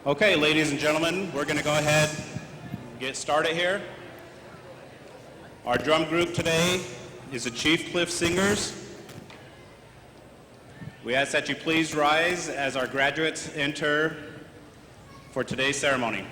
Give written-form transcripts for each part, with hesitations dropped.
Okay, ladies and gentlemen, we're going to go ahead and get started here. Our drum group today is the Chief Cliff Singers. We ask that you please rise as our graduates enter for today's ceremony.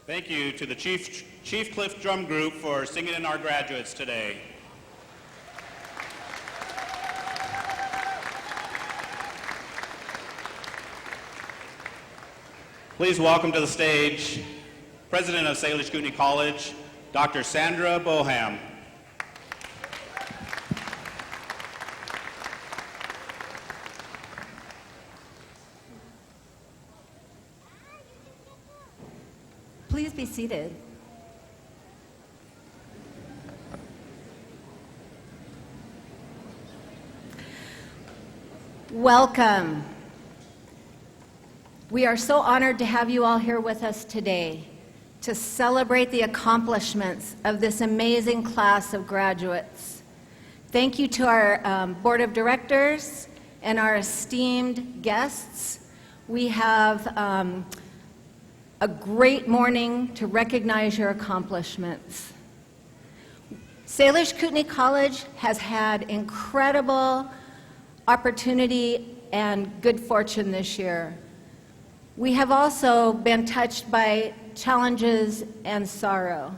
Thank you to the Chief Cliff Drum Group for singing in our graduates today. Please welcome to the stage President of Salish Kootenai College, Dr. Sandra Boham. Please be seated. Welcome. We are so honored to have you all here with us today to celebrate the accomplishments of this amazing class of graduates. Thank you to our board of directors and our esteemed guests. We have a great morning to recognize your accomplishments. Salish Kootenai College has had incredible opportunity and good fortune this year. We have also been touched by challenges and sorrow.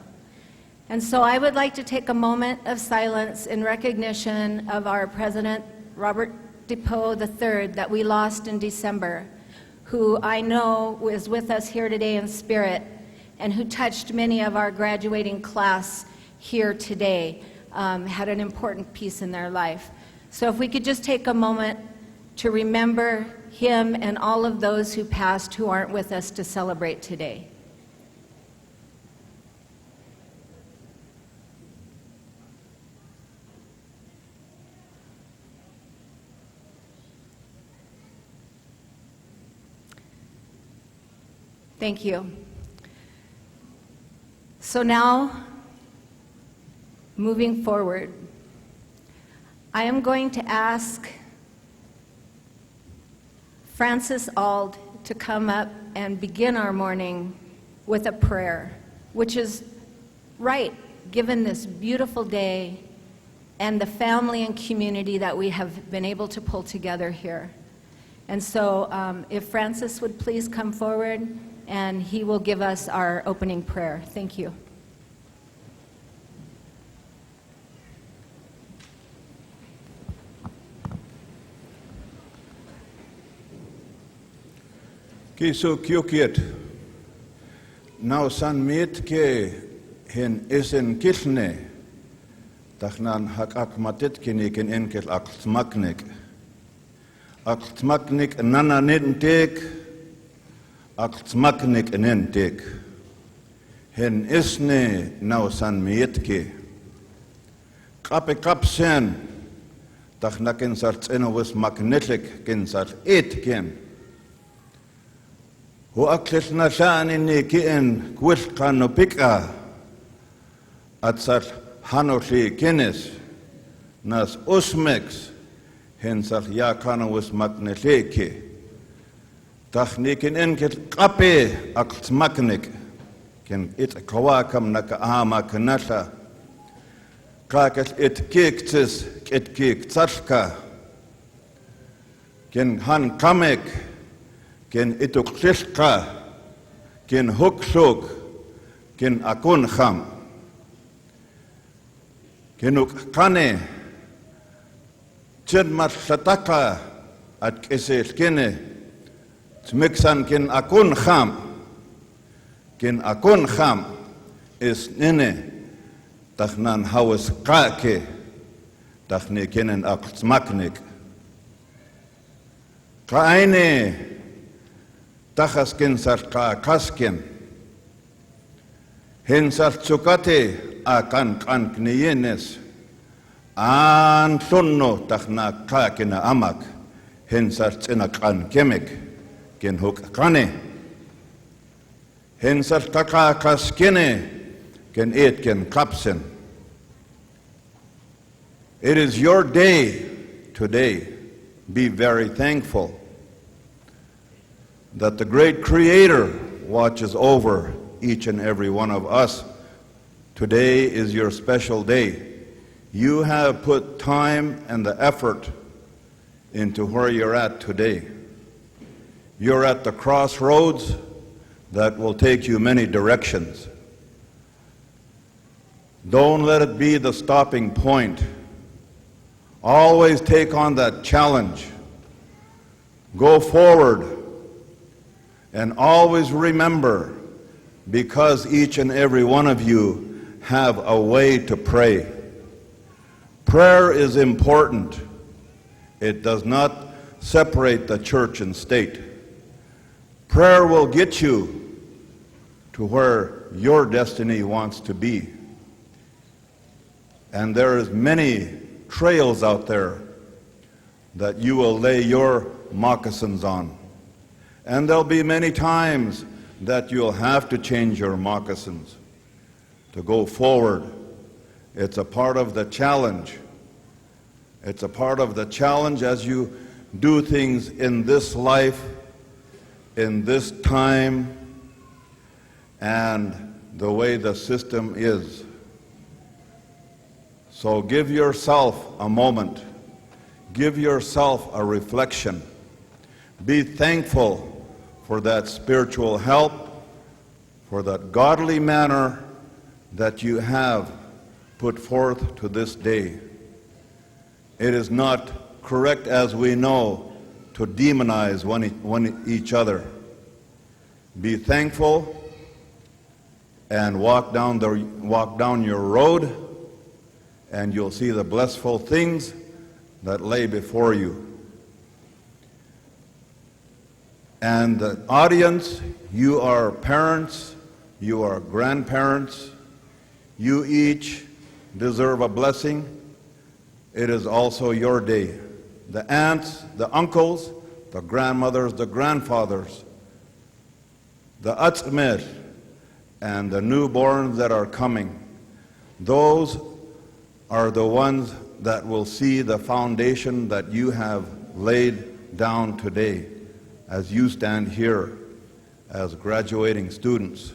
And so I would like to take a moment of silence in recognition of our President, Robert DePoe III, that we lost in December, who I know is with us here today in spirit and who touched many of our graduating class here today, had an important piece in their life. So if we could just take a moment to remember him and all of those who passed who aren't with us to celebrate today. Thank you. So now, moving forward, I am going to ask Francis Ald to come up and begin our morning with a prayer, which is right, given this beautiful day and the family and community that we have been able to pull together here. And so if Francis would please come forward, and he will give us our opening prayer. Thank you. Kiso kiukiet, now san meet ke hen isen kilne, tachnan hak matet kinik en enkel aktmaknik nana nedentek, aktmaknik enentek, hen isne now san meet ke, kapsen, tachnaken sart enowes magnetic ken sart et ken. Ho aklesna saan inni kien kwilkano pika at sar hanoshi kenes nas usmex hen sar yakano was magneteke techniken enkel kape aktmaknik ken it kawakam naka ama kanasha kakel it kektes it kektsarka ken han kamek ken itukshishka, ken hukshuk, ken akuncham, ken ukkane, chidmat shataka at kisishkine, tmiksan ken akuncham is nene, tachnan hawas kake, tachne kenen aktmaknik. Kaine, Tachaskin sarka kaskin. Hensar tsukate akan knienes. An sunno tachna kakina amak. Hensar tsinakan kemek. Ken huk kane. Hensar taka kaskine. Ken eat ken kapsen. It is your day today. Be very thankful that the great Creator watches over each and every one of us. Today is your special day. You have put time and the effort into where you're at today. You're at the crossroads that will take you many directions. Don't let it be the stopping point. Always take on that challenge. Go forward. And always remember, because each and every one of you have a way to pray. Prayer is important. It does not separate the church and state. Prayer will get you to where your destiny wants to be. And there is many trails out there that you will lay your moccasins on. And there'll be many times that you'll have to change your moccasins to go forward. It's a part of the challenge. It's a part of the challenge as you do things in this life, in this time, and the way the system is. So give yourself a moment. Give yourself a reflection. Be thankful for that spiritual help, for that godly manner that you have put forth to this day. It is not correct, as we know, to demonize each other. Be thankful and walk down your road, and you'll see the blissful things that lay before you. And the audience, you are parents, you are grandparents, you each deserve a blessing. It is also your day. The aunts, the uncles, the grandmothers, the grandfathers, the atzmet, and the newborns that are coming. Those are the ones that will see the foundation that you have laid down today as you stand here as graduating students.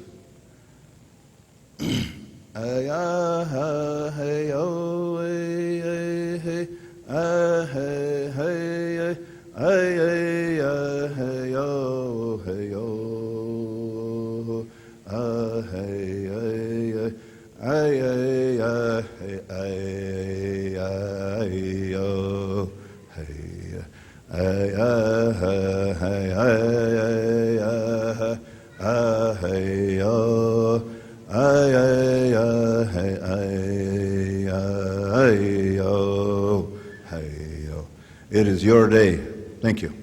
It is your day. Thank you.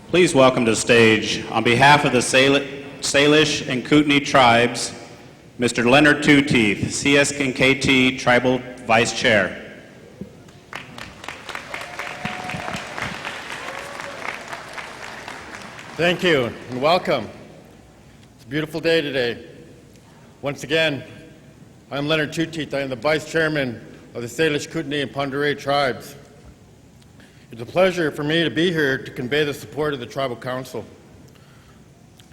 Please welcome to the stage, on behalf of the Salish and Kootenai tribes, Mr. Leonard Two-Teeth, SKC Tribal Vice Chair. Thank you and welcome. It's a beautiful day today. Once again, I'm Leonard Two-Teeth. I am the Vice Chairman of the Salish, Kootenai, and Pend Oreille tribes. It's a pleasure for me to be here to convey the support of the Tribal Council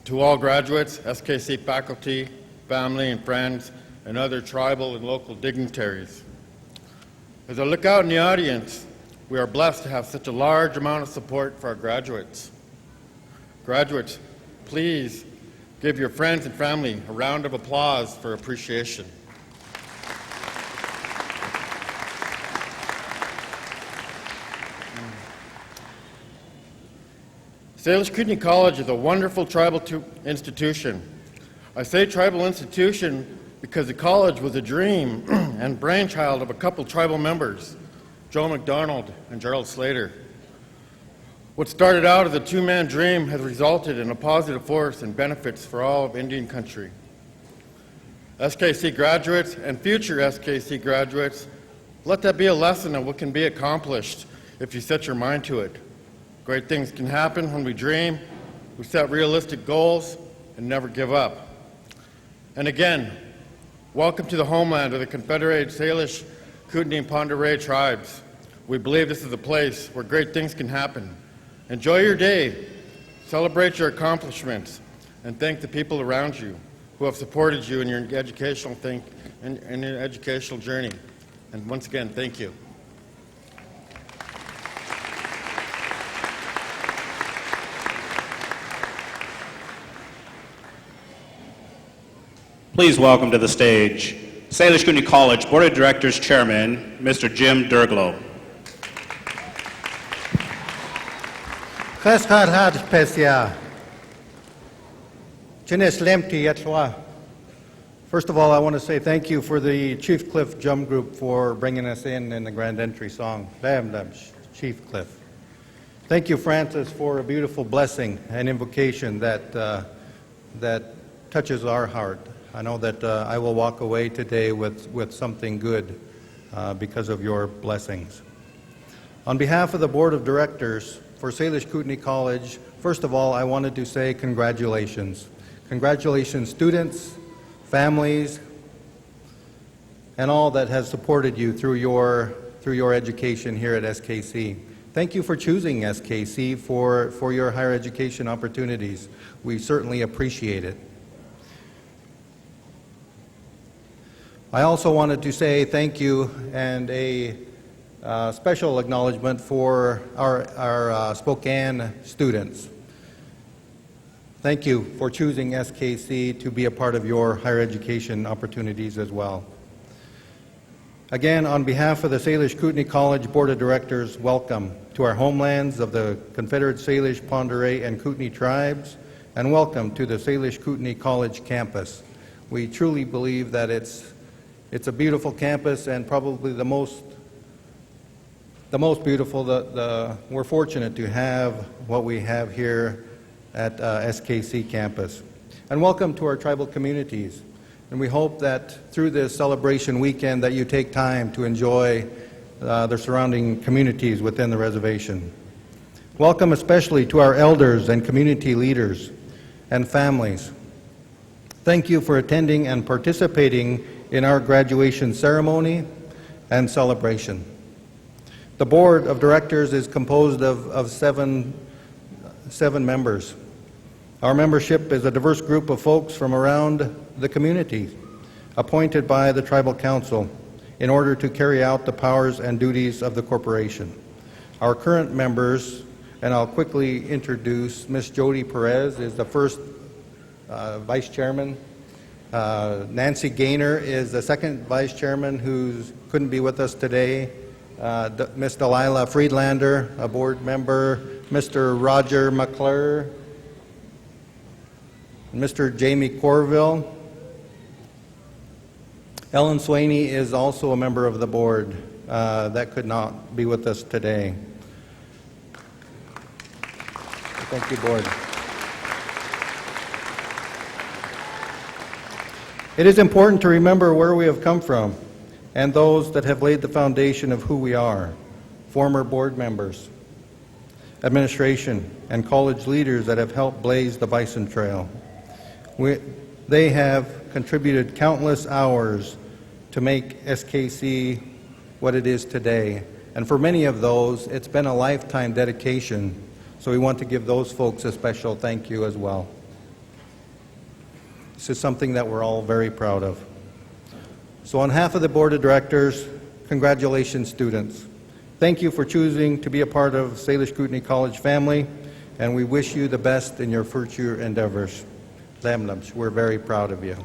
to all graduates, SKC faculty, family and friends, and other tribal and local dignitaries. As I look out in the audience, we are blessed to have such a large amount of support for our graduates. Graduates, please give your friends and family a round of applause for appreciation. Salish Kootenai College is a wonderful tribal institution. I say tribal institution because the college was a dream and brainchild of a couple tribal members, Joe McDonald and Gerald Slater. What started out as a two-man dream has resulted in a positive force and benefits for all of Indian country. SKC graduates and future SKC graduates, let that be a lesson of what can be accomplished if you set your mind to it. Great things can happen when we dream, we set realistic goals, and never give up. And again, welcome to the homeland of the Confederated Salish, Kootenai, and Pend Oreille tribes. We believe this is a place where great things can happen. Enjoy your day, celebrate your accomplishments, and thank the people around you. who have supported you in your educational in your educational journey. And once again, thank you. Please welcome to the stage Salish Kootenai College Board of Directors Chairman, Mr. Jim Durglow. First of all, I want to say thank you for the Chief Cliff Jump Group for bringing us in the grand entry song. Chief Cliff. Thank you, Francis, for a beautiful blessing and invocation that touches our heart. I know that I will walk away today with something good because of your blessings. On behalf of the Board of Directors for Salish Kootenai College, first of all, I wanted to say congratulations. Congratulations, students, families, and all that has supported you through your education here at SKC. Thank you for choosing SKC for your higher education opportunities. We certainly appreciate it. I also wanted to say thank you and a special acknowledgement for our Spokane students. Thank you for choosing SKC to be a part of your higher education opportunities as well. Again, on behalf of the Salish Kootenai College Board of Directors, welcome to our homelands of the Confederate Salish, Pend d'Oreille, and Kootenai tribes, and welcome to the Salish Kootenai College campus. We truly believe that it's a beautiful campus and probably the most beautiful. We're fortunate to have what we have here at SKC campus. And welcome to our tribal communities. And we hope that through this celebration weekend that you take time to enjoy the surrounding communities within the reservation. Welcome especially to our elders and community leaders and families. Thank you for attending and participating in our graduation ceremony and celebration. The Board of Directors is composed of seven members. Our membership is a diverse group of folks from around the community, appointed by the Tribal Council in order to carry out the powers and duties of the corporation. Our current members, and I'll quickly introduce Ms. Jody Perez, is the first Vice Chairman. Nancy Gaynor is the second Vice Chairman who couldn't be with us today. Ms. Delilah Friedlander, a board member. Mr. Roger McClure. Mr. Jamie Corville. Ellen Swaney is also a member of the board that could not be with us today. Thank you, board. It is important to remember where we have come from and those that have laid the foundation of who we are. Former board members, administration, and college leaders that have helped blaze the Bison Trail. They have contributed countless hours to make SKC what it is today. And for many of those, it's been a lifetime dedication. So we want to give those folks a special thank you as well. This is something that we're all very proud of. So on behalf of the Board of Directors, congratulations, students. Thank you for choosing to be a part of Salish Kootenai College family, and we wish you the best in your future endeavors. Lamnams, we're very proud of you.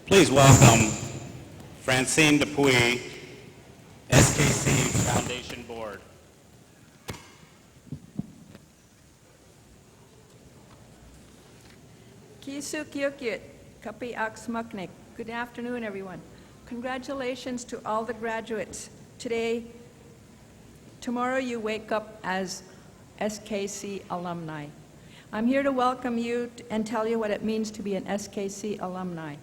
Please welcome Francine Dupuy, SKC Foundation Board. Kisu Kyokyut, Kapi Aksmaknik. Good afternoon, everyone. Congratulations to all the graduates. Tomorrow you wake up as SKC alumni. I'm here to welcome you and tell you what it means to be an SKC alumni.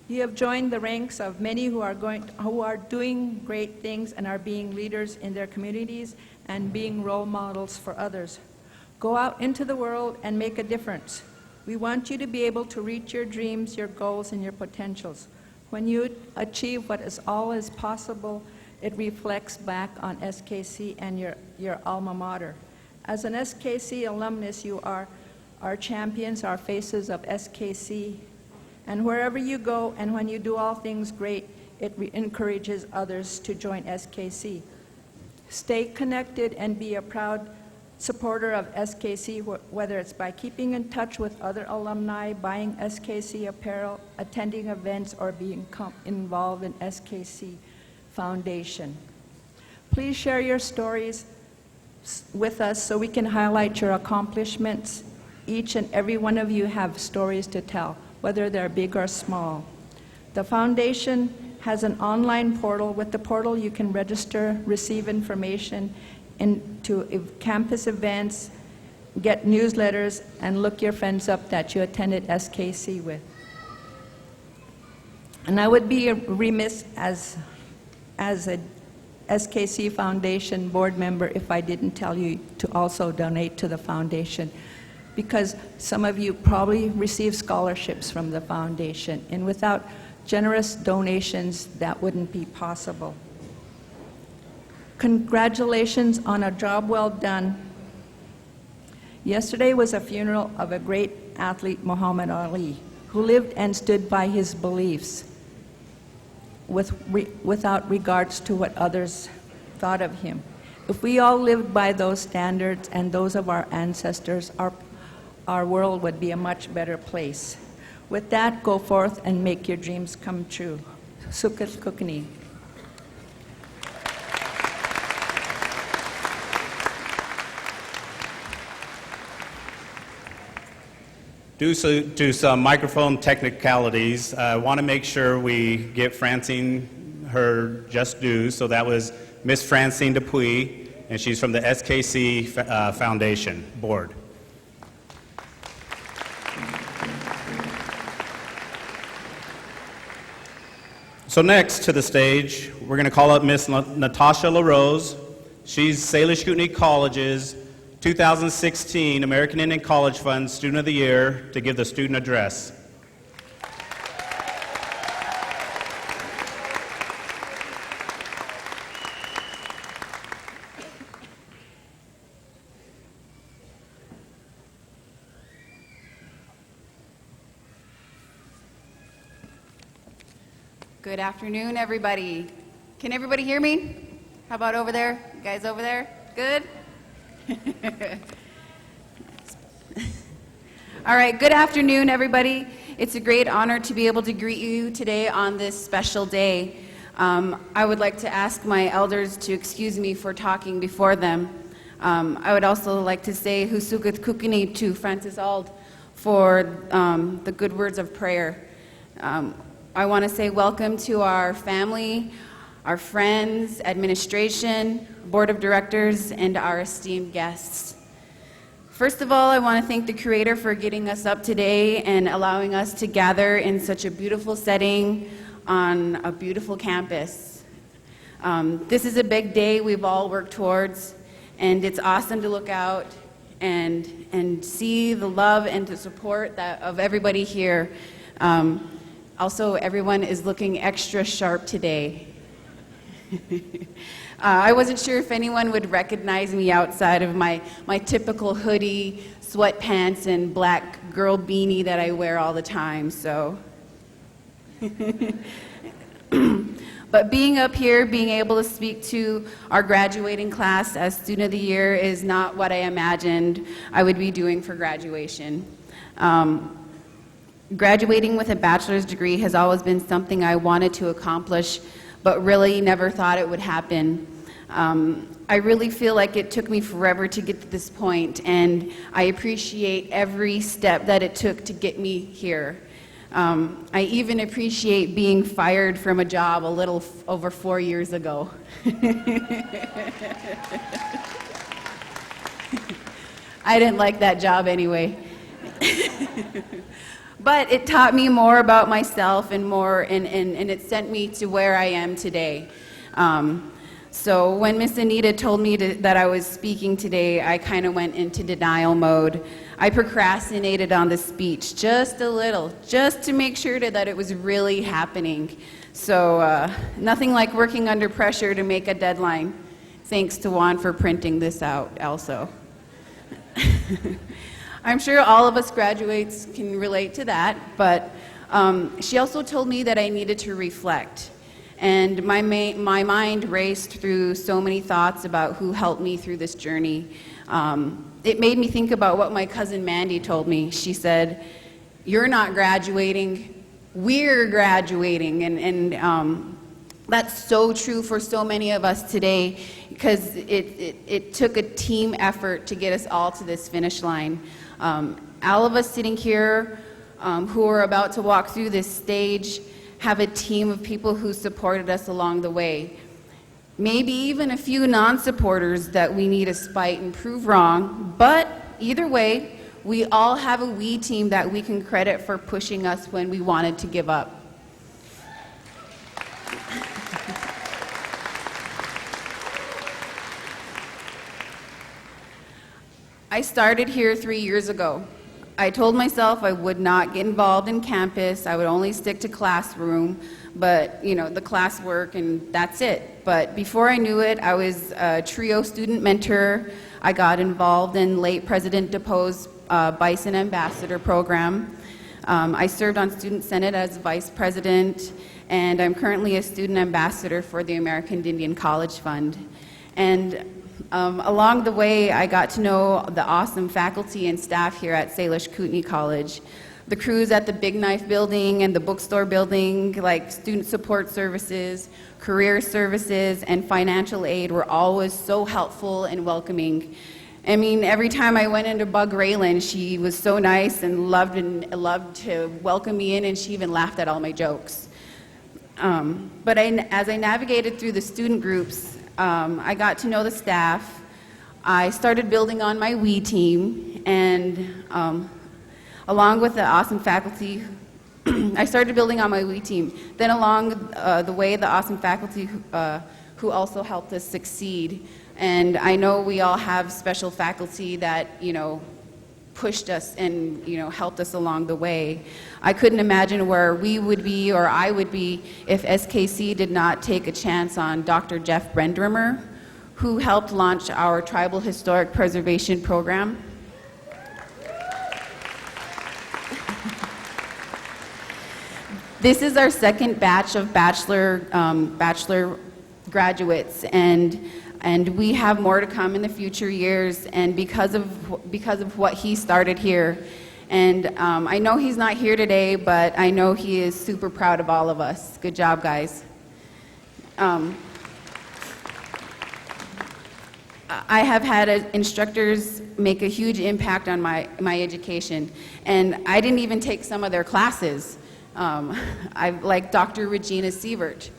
You have joined the ranks of many who are doing great things and are being leaders in their communities and being role models for others. Go out into the world and make a difference. We want you to be able to reach your dreams, your goals, and your potentials. When you achieve what is all is possible, It reflects back on SKC and your alma mater. As an SKC alumnus, you are our champions, our faces of SKC. And wherever you go and when you do all things great, it encourages others to join SKC. Stay connected and be a proud supporter of SKC, whether it's by keeping in touch with other alumni, buying SKC apparel, attending events, or being involved in SKC Foundation. Please share your stories with us so we can highlight your accomplishments. Each and every one of you have stories to tell, whether they're big or small. The foundation has an online portal. With the portal, you can register, receive information into campus events, get newsletters, and look your friends up that you attended SKC with. And I would be remiss as a SKC Foundation board member if I didn't tell you to also donate to the foundation, because some of you probably receive scholarships from the foundation, and without generous donations, that wouldn't be possible. Congratulations on a job well done. Yesterday was a funeral of a great athlete, Muhammad Ali, who lived and stood by his beliefs without regards to what others thought of him. If we all lived by those standards and those of our ancestors, our world would be a much better place. With that, go forth and make your dreams come true. Sukat Kootenai. Due to some microphone technicalities, I want to make sure we give Francine her just due. So that was Miss Francine Dupuy, and she's from the SKC Foundation Board. So next to the stage, we're going to call up Miss Natasha LaRose. She's Salish Kootenai College's 2016 American Indian College Fund Student of the Year to give the student address. Good afternoon, everybody. Can everybody hear me? How about over there? You guys over there? Good? All right, good afternoon, everybody. It's a great honor to be able to greet you today on this special day. I would like to ask my elders to excuse me for talking before them. I would also like to say Husugat Kootenai to Francis Ald for the good words of prayer. I want to say welcome to our family, our friends, administration, board of directors, and our esteemed guests. First of all, I want to thank the Creator for getting us up today and allowing us to gather in such a beautiful setting on a beautiful campus. This is a big day we've all worked towards, and it's awesome to look out and see the love and the support of everybody here. Also, everyone is looking extra sharp today. I wasn't sure if anyone would recognize me outside of my typical hoodie, sweatpants, and black girl beanie that I wear all the time, so. But being up here, being able to speak to our graduating class as Student of the Year is not what I imagined I would be doing for graduation. Graduating with a bachelor's degree has always been something I wanted to accomplish, but really never thought it would happen. I really feel like it took me forever to get to this point, and I appreciate every step that it took to get me here. I even appreciate being fired from a job a little over 4 years ago. I didn't like that job anyway. But it taught me more about myself and it sent me to where I am today. So when Miss Anita told me that I was speaking today, I kind of went into denial mode. I procrastinated on the speech just a little, just to make sure that it was really happening. So nothing like working under pressure to make a deadline. Thanks to Juan for printing this out also. I'm sure all of us graduates can relate to that, but she also told me that I needed to reflect. And my mind raced through so many thoughts about who helped me through this journey. It made me think about what my cousin Mandy told me. She said, "You're not graduating, we're graduating." And that's so true for so many of us today, because it took a team effort to get us all to this finish line. All of us sitting here who are about to walk through this stage have a team of people who supported us along the way. Maybe even a few non-supporters that we need to spite and prove wrong, but either way, we all have a we team that we can credit for pushing us when we wanted to give up. I started here 3 years ago. I told myself I would not get involved in campus. I would only stick to classroom, but the classwork, and that's it. But before I knew it, I was a TRIO student mentor. I got involved in late President DePauw's Bison Ambassador program. I served on Student Senate as vice president, and I'm currently a student ambassador for the American Indian College Fund. And along the way, I got to know the awesome faculty and staff here at Salish Kootenai College. The crews at the Big Knife building and the bookstore building, like student support services, career services, and financial aid, were always so helpful and welcoming. I mean, every time I went into Bug Raylan, she was so nice and loved to welcome me in, and she even laughed at all my jokes. But as I navigated through the student groups, I got to know the staff. I started building on my we team, and along with the awesome faculty, I started building on my we team. Then along the way, the awesome faculty who also helped us succeed. And I know we all have special faculty that, pushed us and, helped us along the way. I couldn't imagine where we would be, or I would be, if SKC did not take a chance on Dr. Jeff Brendrimmer, who helped launch our Tribal Historic Preservation Program. This is our second batch of bachelor graduates, and we have more to come in the future years, and because of what he started here. And I know he's not here today, but I know he is super proud of all of us. Good job, guys. I have had instructors make a huge impact on my education, and I didn't even take some of their classes. Like Dr. Regina Sievert.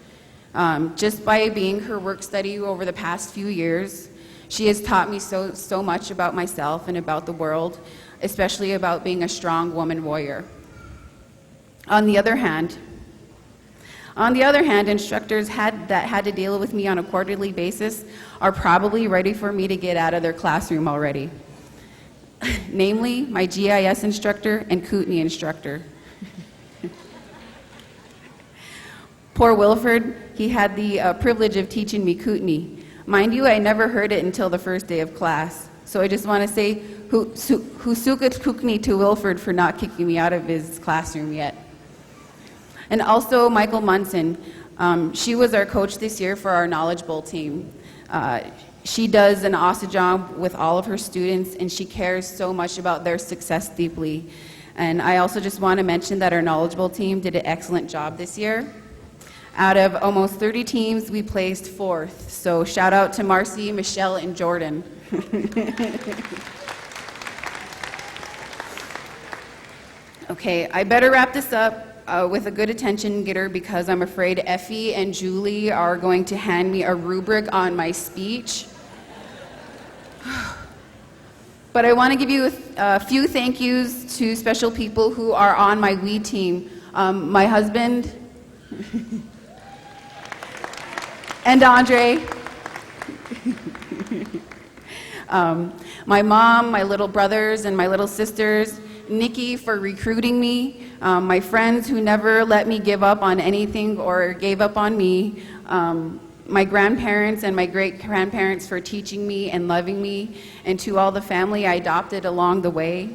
Just by being her work study over the past few years, she has taught me so much about myself and about the world, especially about being a strong woman warrior. On the other hand, instructors that had to deal with me on a quarterly basis are probably ready for me to get out of their classroom already. Namely, my GIS instructor and Kootenai instructor. Poor Wilford, he had the privilege of teaching me Kootenai. Mind you, I never heard it until the first day of class. So I just want to say, Husukat Kootenai to Wilford for not kicking me out of his classroom yet. And also Michael Munson. She was our coach this year for our Knowledge Bowl team. She does an awesome job with all of her students, and she cares so much about their success deeply. And I also just want to mention that our Knowledge Bowl team did an excellent job this year. Out of almost 30 teams, we placed 4th. So shout out to Marcy, Michelle, and Jordan. Okay, I better wrap this up with a good attention getter, because I'm afraid Effie and Julie are going to hand me a rubric on my speech. But I want to give you a few thank yous to special people who are on my we team. My husband, and Andre, My mom, my little brothers, and my little sisters, Nikki for recruiting me, my friends who never let me give up on anything or gave up on me, my grandparents and my great-grandparents for teaching me and loving me, and to all the family I adopted along the way.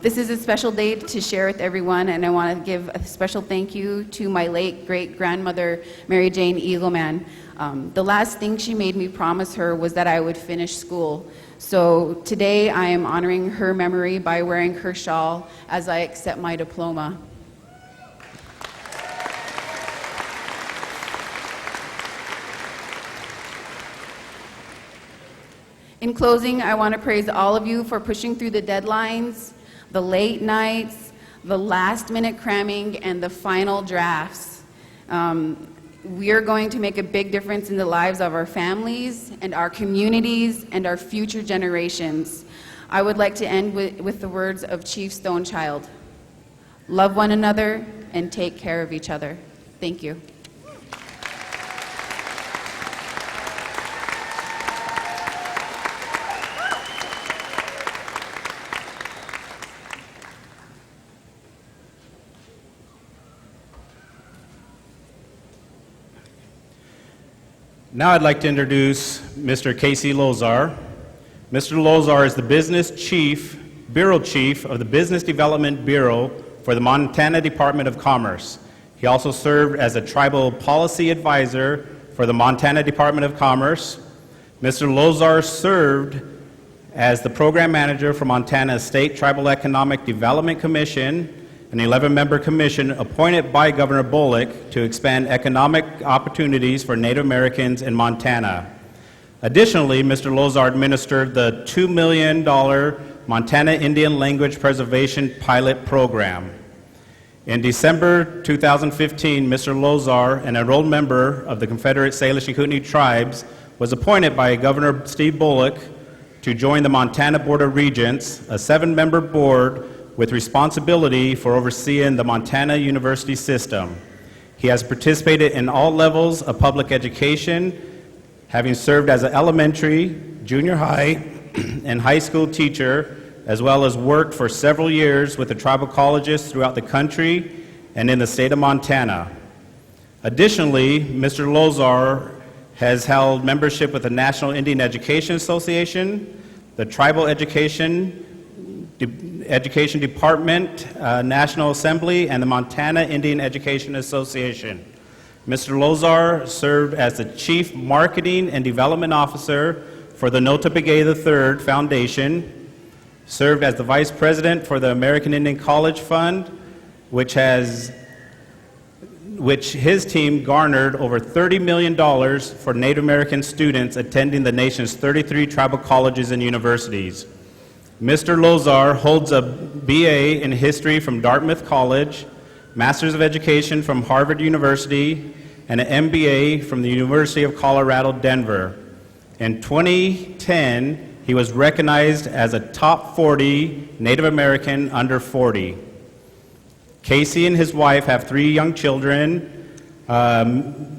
This is a special day to share with everyone, and I want to give a special thank you to my late great-grandmother, Mary Jane Eagleman. The last thing she made me promise her was that I would finish school. So today I am honoring her memory by wearing her shawl as I accept my diploma. In closing, I want to praise all of you for pushing through the deadlines, the late nights, the last-minute cramming, and the final drafts. We are going to make a big difference in the lives of our families and our communities and our future generations. I would like to end with the words of Chief Stonechild. Love one another and take care of each other. Thank you. Now I'd like to introduce Mr. Casey Lozar. Mr. Lozar is the Bureau Chief of the Business Development Bureau for the Montana Department of Commerce. He also served as a Tribal Policy Advisor for the Montana Department of Commerce. Mr. Lozar served as the Program Manager for Montana State Tribal Economic Development Commission, an 11-member commission appointed by Governor Bullock to expand economic opportunities for Native Americans in Montana. Additionally, Mr. Lozar administered the $2 million Montana Indian Language Preservation Pilot Program. In December 2015, Mr. Lozar, an enrolled member of the Confederate Salish and Kootenai tribes, was appointed by Governor Steve Bullock to join the Montana Board of Regents, a 7-member board with responsibility for overseeing the Montana University system. He has participated in all levels of public education, having served as an elementary, junior high, and high school teacher, as well as worked for several years with the tribal colleges throughout the country and in the state of Montana. Additionally, Mr. Lozar has held membership with the National Indian Education Association, the Tribal Education Department, National Assembly, and the Montana Indian Education Association. Mr. Lozar served as the Chief Marketing and Development Officer for the Nota Begay III Foundation, served as the Vice President for the American Indian College Fund, which his team garnered over $30 million for Native American students attending the nation's 33 tribal colleges and universities. Mr. Lozar holds a BA in History from Dartmouth College, Masters of Education from Harvard University, and an MBA from the University of Colorado, Denver. In 2010, he was recognized as a top 40 Native American under 40. Casey and his wife have 3 young children, and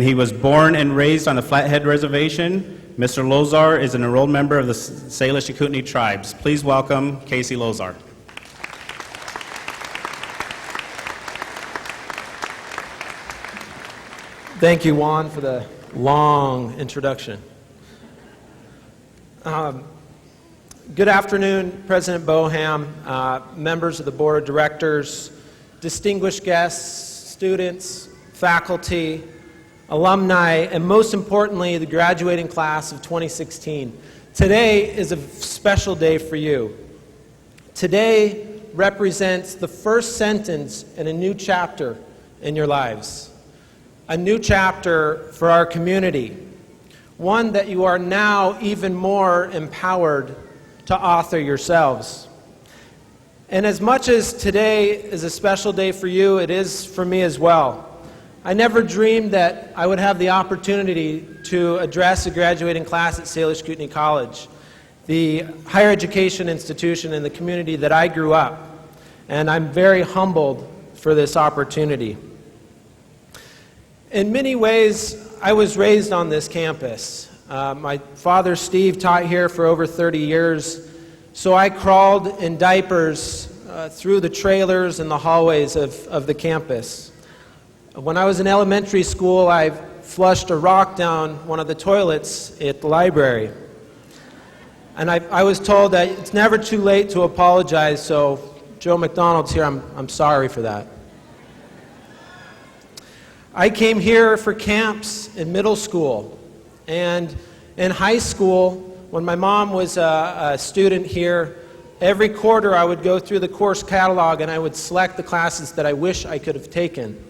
he was born and raised on the Flathead Reservation. Mr. Lozar is an enrolled member of the Salish and Kootenai tribes. Please welcome Casey Lozar. Thank you, Juan, for the long introduction. Good afternoon, President Boham, members of the Board of Directors, distinguished guests, students, faculty, alumni, and most importantly, the graduating class of 2016. Today is a special day for you. Today represents the first sentence in a new chapter in your lives. A new chapter for our community. One that you are now even more empowered to author yourselves. And as much as today is a special day for you, it is for me as well. I never dreamed that I would have the opportunity to address a graduating class at Salish Kootenai College, the higher education institution in the community that I grew up. And I'm very humbled for this opportunity. In many ways, I was raised on this campus. My father, Steve, taught here for over 30 years, so I crawled in diapers through the trailers and the hallways of the campus. When I was in elementary school, I flushed a rock down one of the toilets at the library. And I was told that it's never too late to apologize, so Joe McDonald's here, I'm sorry for that. I came here for camps in middle school, and in high school, when my mom was a student here, every quarter I would go through the course catalog and I would select the classes that I wish I could have taken.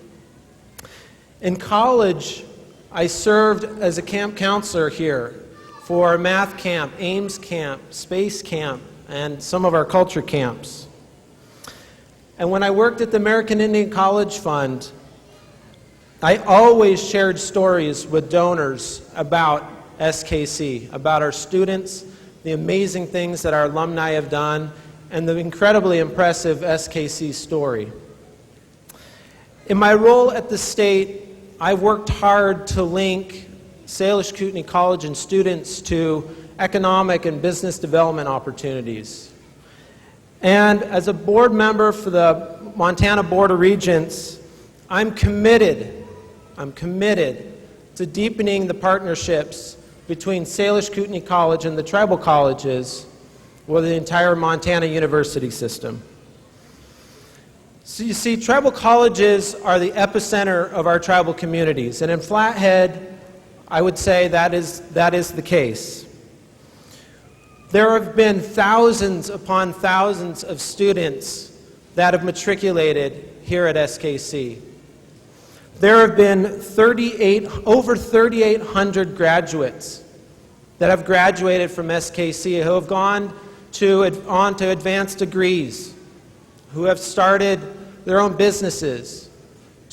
In college, I served as a camp counselor here for math camp, Ames camp, space camp, and some of our culture camps. And when I worked at the American Indian College Fund, I always shared stories with donors about SKC, about our students, the amazing things that our alumni have done, and the incredibly impressive SKC story. In my role at the state, I've worked hard to link Salish Kootenai College and students to economic and business development opportunities. And as a board member for the Montana Board of Regents, I'm committed to deepening the partnerships between Salish Kootenai College and the tribal colleges or the entire Montana university system. So you see, tribal colleges are the epicenter of our tribal communities, and in Flathead, I would say that is the case. There have been thousands upon thousands of students that have matriculated here at SKC. There have been over 3,800 graduates that have graduated from SKC who have gone on to advanced degrees, who have started their own businesses,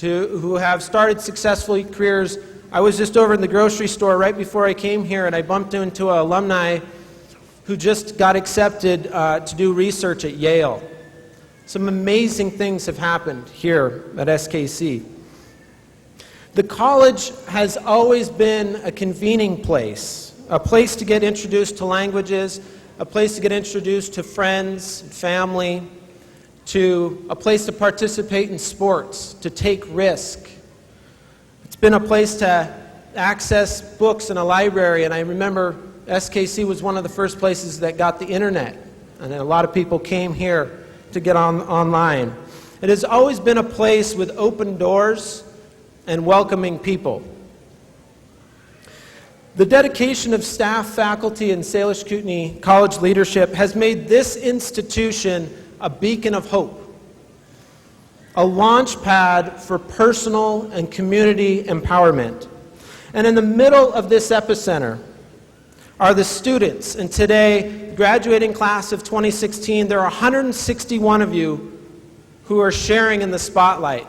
who have started successful careers. I was just over in the grocery store right before I came here, and I bumped into an alumni who just got accepted to do research at Yale. Some amazing things have happened here at SKC. The college has always been a convening place, a place to get introduced to languages, a place to get introduced to friends, family, to a place to participate in sports, to take risk. It's been a place to access books in a library, and I remember SKC was one of the first places that got the internet, and a lot of people came here to get online. It has always been a place with open doors and welcoming people. The dedication of staff, faculty, and Salish Kootenai College leadership has made this institution a beacon of hope, a launch pad for personal and community empowerment. And in the middle of this epicenter are the students. And today, graduating class of 2016, there are 161 of you who are sharing in the spotlight,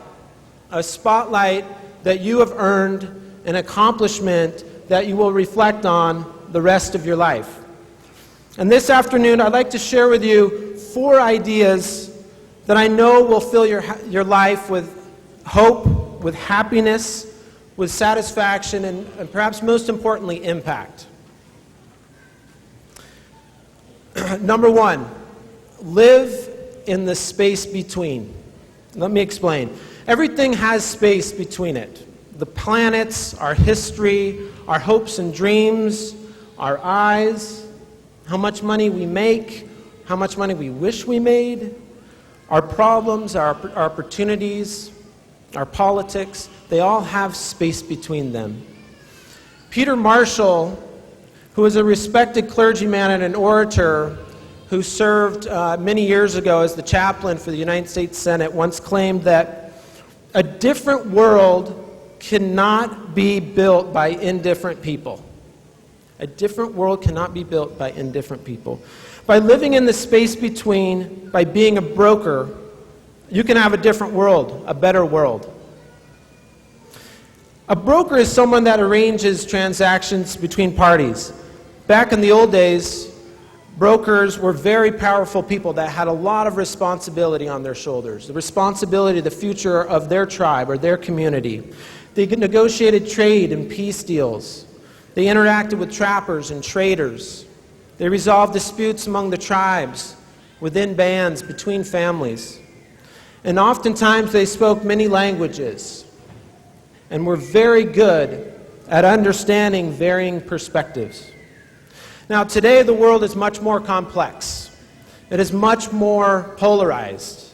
a spotlight that you have earned, an accomplishment that you will reflect on the rest of your life. And this afternoon, I'd like to share with you 4 ideas that I know will fill your life with hope, with happiness, with satisfaction, and perhaps most importantly, impact. Number 1, live in the space between. Let me explain. Everything has space between it. The planets, our history, our hopes and dreams, our eyes, how much money we make, how much money we wish we made, our problems, our opportunities, our politics, they all have space between them. Peter Marshall, who is a respected clergyman and an orator who served many years ago as the chaplain for the United States Senate, once claimed that a different world cannot be built by indifferent people. A different world cannot be built by indifferent people. By living in the space between, by being a broker, you can have a different world, a better world. A broker is someone that arranges transactions between parties. Back in the old days, brokers were very powerful people that had a lot of responsibility on their shoulders, the responsibility of the future of their tribe or their community. They negotiated trade and peace deals. They interacted with trappers and traders. They resolved disputes among the tribes, within bands, between families. And oftentimes they spoke many languages and were very good at understanding varying perspectives. Now, today the world is much more complex. It is much more polarized,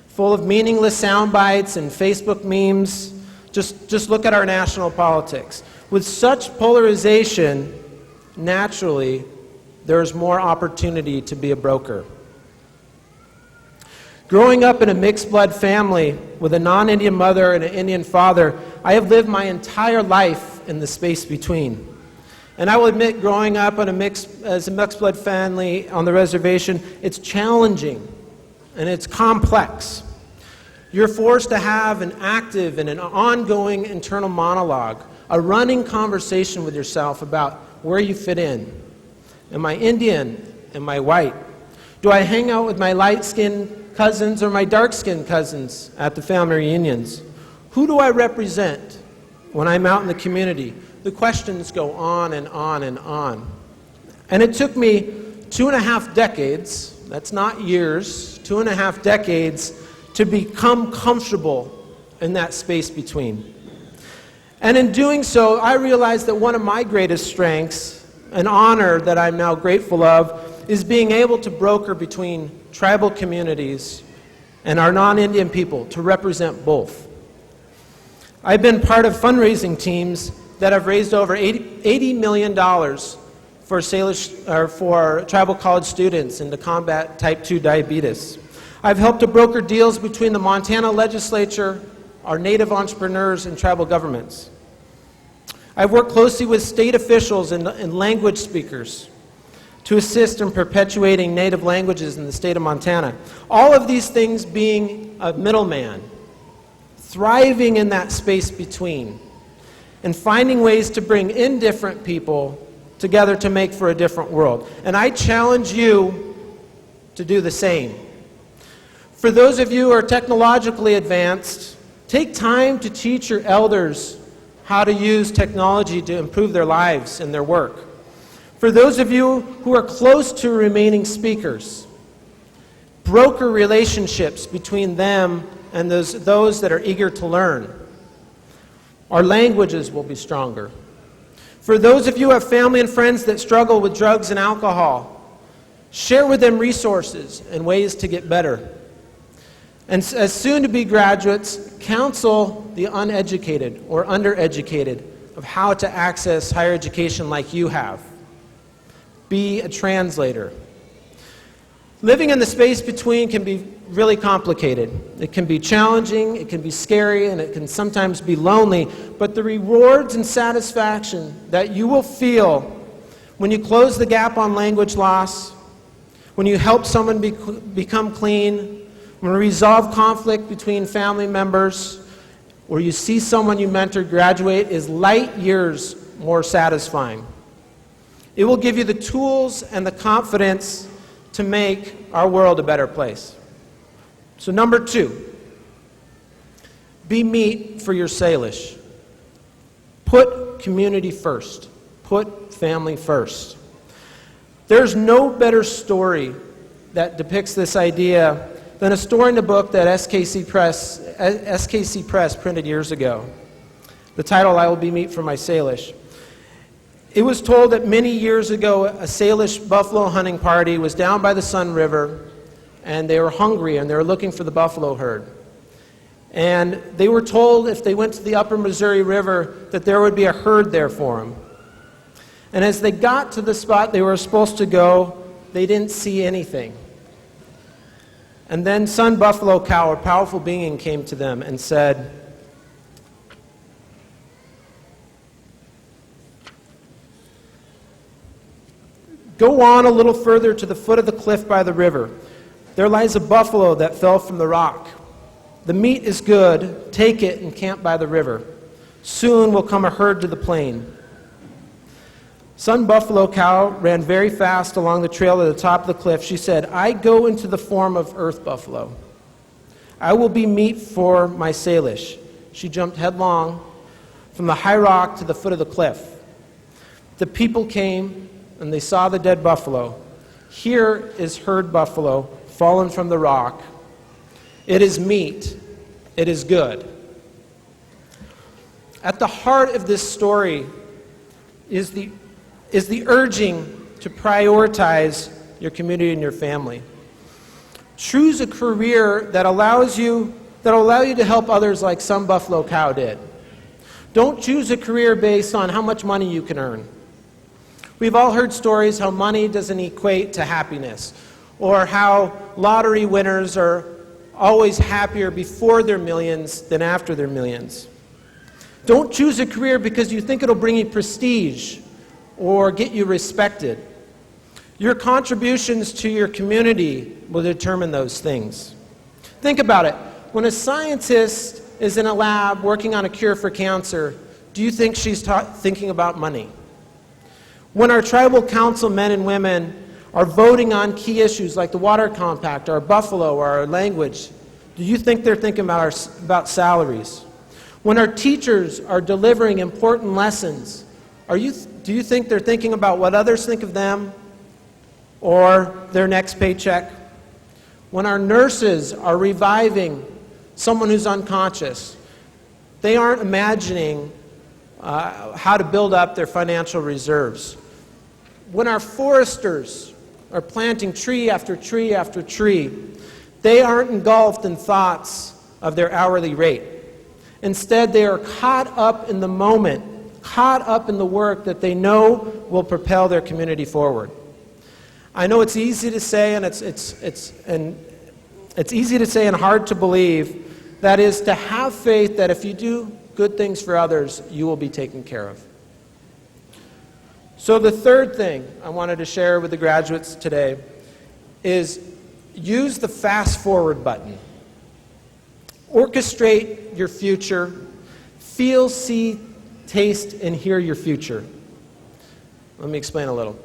full of meaningless sound bites and Facebook memes. Just look at our national politics. With such polarization, naturally, there is more opportunity to be a broker. Growing up in a mixed blood family with a non-Indian mother and an Indian father, I have lived my entire life in the space between. And I will admit, growing up as a mixed blood family on the reservation, it's challenging and it's complex. You're forced to have an active and an ongoing internal monologue, a running conversation with yourself about where you fit in. Am I Indian? Am I white? Do I hang out with my light-skinned cousins or my dark-skinned cousins at the family reunions? Who do I represent when I'm out in the community? The questions go on and on and on. And it took me 2.5 decades, that's not years, 2.5 decades to become comfortable in that space between. And in doing so, I realized that one of my greatest strengths, an honor that I'm now grateful of, is being able to broker between tribal communities and our non-Indian people to represent both. I've been part of fundraising teams that have raised over $80 million for Salish, for tribal college students and to combat type 2 diabetes. I've helped to broker deals between the Montana legislature, our native entrepreneurs, and tribal governments. I've worked closely with state officials and language speakers to assist in perpetuating native languages in the state of Montana. All of these things being a middleman, thriving in that space between, and finding ways to bring indifferent people together to make for a different world. And I challenge you to do the same. For those of you who are technologically advanced, take time to teach your elders how to use technology to improve their lives and their work. For those of you who are close to remaining speakers, broker relationships between them and those that are eager to learn. Our languages will be stronger. For those of you who have family and friends that struggle with drugs and alcohol, share with them resources and ways to get better. And as soon-to-be graduates, counsel the uneducated or undereducated of how to access higher education like you have. Be a translator. Living in the space between can be really complicated. It can be challenging, it can be scary, and it can sometimes be lonely, but the rewards and satisfaction that you will feel when you close the gap on language loss, when you help someone become clean, when you resolve conflict between family members, or you see someone you mentored graduate, is light years more satisfying. It will give you the tools and the confidence to make our world a better place. So number 2, be meat for your Salish. Put community first. Put family first. There's no better story that depicts this idea than a story in the book that SKC Press printed years ago. The title, I Will Be Meat for My Salish. It was told that many years ago, a Salish buffalo hunting party was down by the Sun River, and they were hungry, and they were looking for the buffalo herd. And they were told if they went to the upper Missouri River that there would be a herd there for them. And as they got to the spot they were supposed to go, they didn't see anything. And then Sun Buffalo Cow, a powerful being, came to them and said, "Go on a little further to the foot of the cliff by the river. There lies a buffalo that fell from the rock. The meat is good. Take it and camp by the river. Soon will come a herd to the plain." Sun Buffalo Cow ran very fast along the trail to the top of the cliff. She said, "I go into the form of Earth Buffalo. I will be meat for my Salish." She jumped headlong from the high rock to the foot of the cliff. The people came and they saw the dead buffalo. Here is herd buffalo fallen from the rock. It is meat. It is good. At the heart of this story is the urging to prioritize your community and your family. Choose a career that will allow you to help others like some buffalo cow did. Don't choose a career based on how much money you can earn. We've all heard stories how money doesn't equate to happiness, or how lottery winners are always happier before their millions than after their millions. Don't choose a career because you think it'll bring you prestige or get you respected. Your contributions to your community will determine those things. Think about it. When a scientist is in a lab working on a cure for cancer, do you think she's thinking about money? When our tribal council men and women are voting on key issues like the water compact, our buffalo, or our language, do you think they're thinking about salaries? When our teachers are delivering important lessons, do you think they're thinking about what others think of them or their next paycheck? When our nurses are reviving someone who's unconscious, they aren't imagining how to build up their financial reserves. When our foresters are planting tree after tree after tree, they aren't engulfed in thoughts of their hourly rate. Instead, they are caught up in the moment, caught up in the work that they know will propel their community forward. I know it's easy to say, and it's easy to say and hard to believe. That is to have faith that if you do good things for others, you will be taken care of. So the third thing I wanted to share with the graduates today is use the fast forward button. Orchestrate your future. Feel, see, taste, and hear your future. Let me explain a little.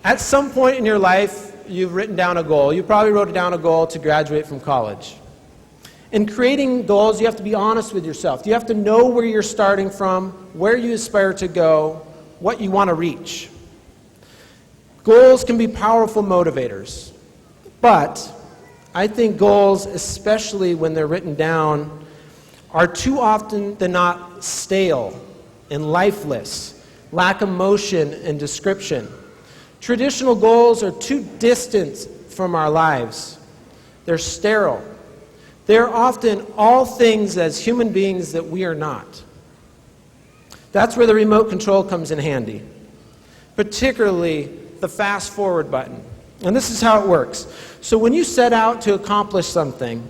At some point in your life, you've written down a goal. You probably wrote down a goal to graduate from college. In creating goals, you have to be honest with yourself. You have to know where you're starting from, where you aspire to go, what you want to reach. Goals can be powerful motivators, but I think goals, especially when they're written down, are too often than not stale and lifeless, lack emotion and description. Traditional goals are too distant from our lives. They're sterile. They're often all things as human beings that we are not. That's where the remote control comes in handy, particularly the fast forward button. And this is how it works. So when you set out to accomplish something,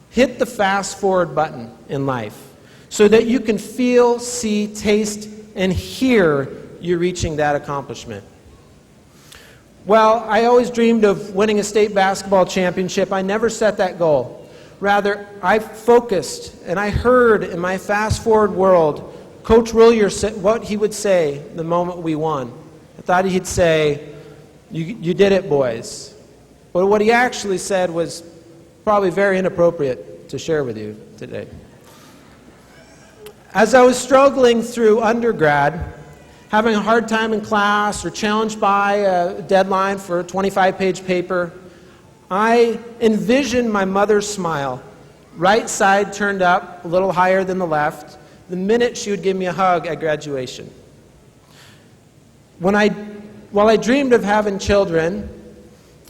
hit the fast forward button in life so that you can feel, see, taste, and hear you reaching that accomplishment. Well, I always dreamed of winning a state basketball championship. I never set that goal. Rather, I focused and I heard in my fast forward world Coach Willier said what he would say the moment we won. I thought he'd say, you did it, boys. But what he actually said was probably very inappropriate to share with you today. As I was struggling through undergrad, having a hard time in class or challenged by a deadline for a 25-page paper, I envisioned my mother's smile, right side turned up a little higher than the left, the minute she would give me a hug at graduation. While I dreamed of having children,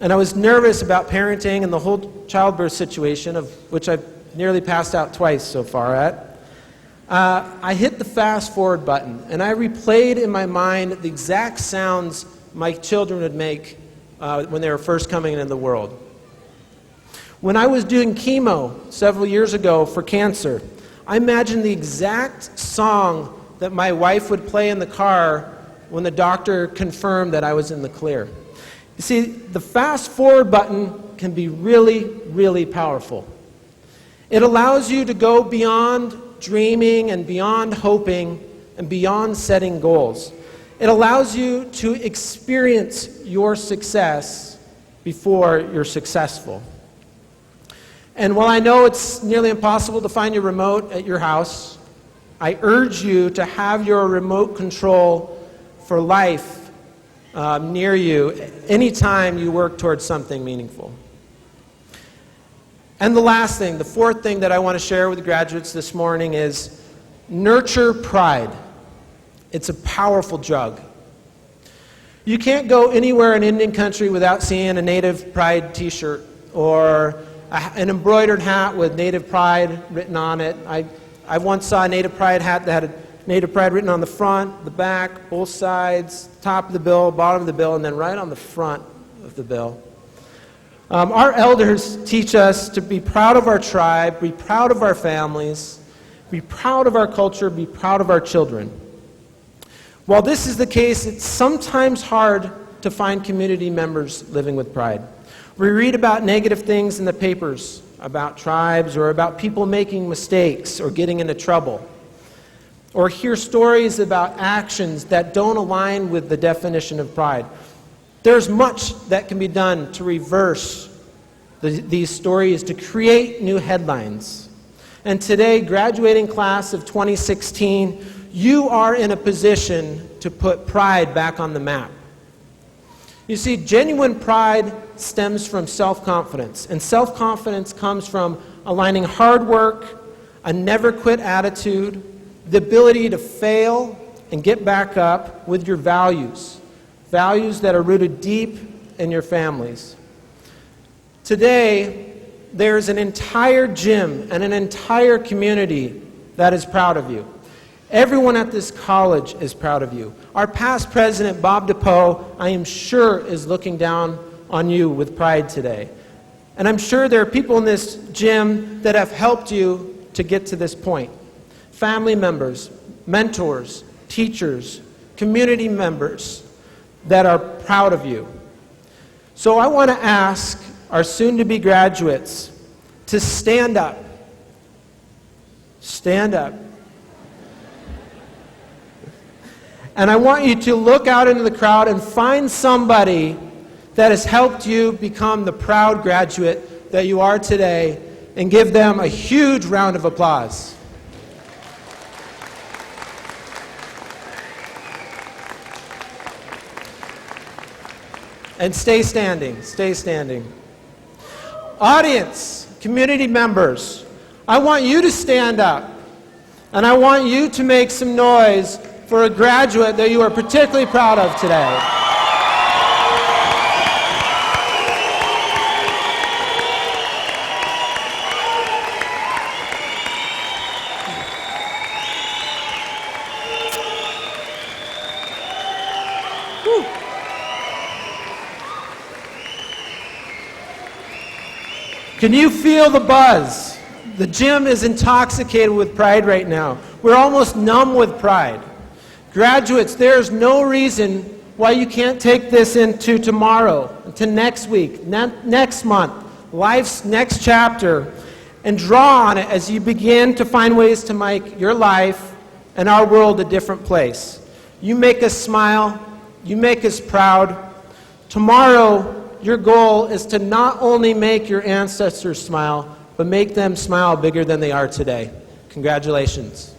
and I was nervous about parenting and the whole childbirth situation, of which I've nearly passed out twice so far at, I hit the fast forward button, and I replayed in my mind the exact sounds my children would make when they were first coming into the world. When I was doing chemo several years ago for cancer, I imagined the exact song that my wife would play in the car when the doctor confirmed that I was in the clear. You see, the fast forward button can be really, really powerful. It allows you to go beyond dreaming and beyond hoping and beyond setting goals. It allows you to experience your success before you're successful. And while I know it's nearly impossible to find your remote at your house, I urge you to have your remote control for life near you anytime you work towards something meaningful. And the last thing, the fourth thing that I want to share with the graduates this morning is nurture pride. It's a powerful drug. You can't go anywhere in Indian country without seeing a Native Pride t-shirt or an embroidered hat with Native Pride written on it. I once saw a Native Pride hat that had Native Pride written on the front, the back, both sides, top of the bill, bottom of the bill, and then right on the front of the bill. Our elders teach us to be proud of our tribe, be proud of our families, be proud of our culture, be proud of our children. While this is the case, it's sometimes hard to find community members living with pride. We read about negative things in the papers about tribes or about people making mistakes or getting into trouble, or hear stories about actions that don't align with the definition of pride. There's much that can be done to reverse these stories, to create new headlines. And today, graduating class of 2016, you are in a position to put pride back on the map. You see, genuine pride stems from self-confidence, and self-confidence comes from aligning hard work, a never-quit attitude, the ability to fail and get back up with your values, values that are rooted deep in your families. Today, there's an entire gym and an entire community that is proud of you. Everyone at this college is proud of you. Our past president, Bob DePoe, I am sure is looking down on you with pride today. And I'm sure there are people in this gym that have helped you to get to this point. Family members, mentors, teachers, community members that are proud of you. So I want to ask our soon-to-be graduates to stand up. Stand up. And I want you to look out into the crowd and find somebody that has helped you become the proud graduate that you are today, and give them a huge round of applause. And stay standing, stay standing. Audience, community members, I want you to stand up, and I want you to make some noise for a graduate that you are particularly proud of today. Can you feel the buzz? The gym is intoxicated with pride right now. We're almost numb with pride. Graduates, there's no reason why you can't take this into tomorrow, into next week, next month, life's next chapter, and draw on it as you begin to find ways to make your life and our world a different place. You make us smile. You make us proud. Tomorrow, your goal is to not only make your ancestors smile, but make them smile bigger than they are today. Congratulations.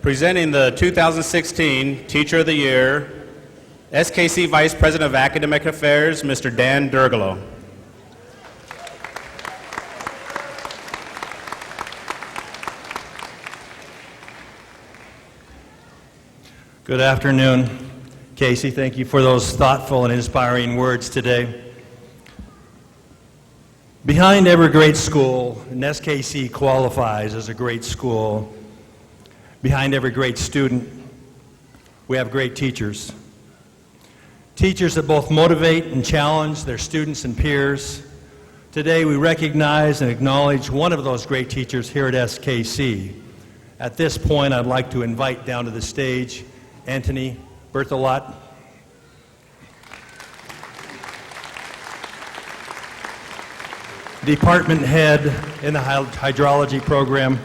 Presenting the 2016 Teacher of the Year, SKC Vice President of Academic Affairs, Mr. Dan Durgalo. Good afternoon. Casey, thank you for those thoughtful and inspiring words today. Behind every great school, and SKC qualifies as a great school, behind every great student, we have great teachers. Teachers that both motivate and challenge their students and peers. Today we recognize and acknowledge one of those great teachers here at SKC. At this point, I'd like to invite down to the stage Anthony Berthelot. Department head in the hydrology program.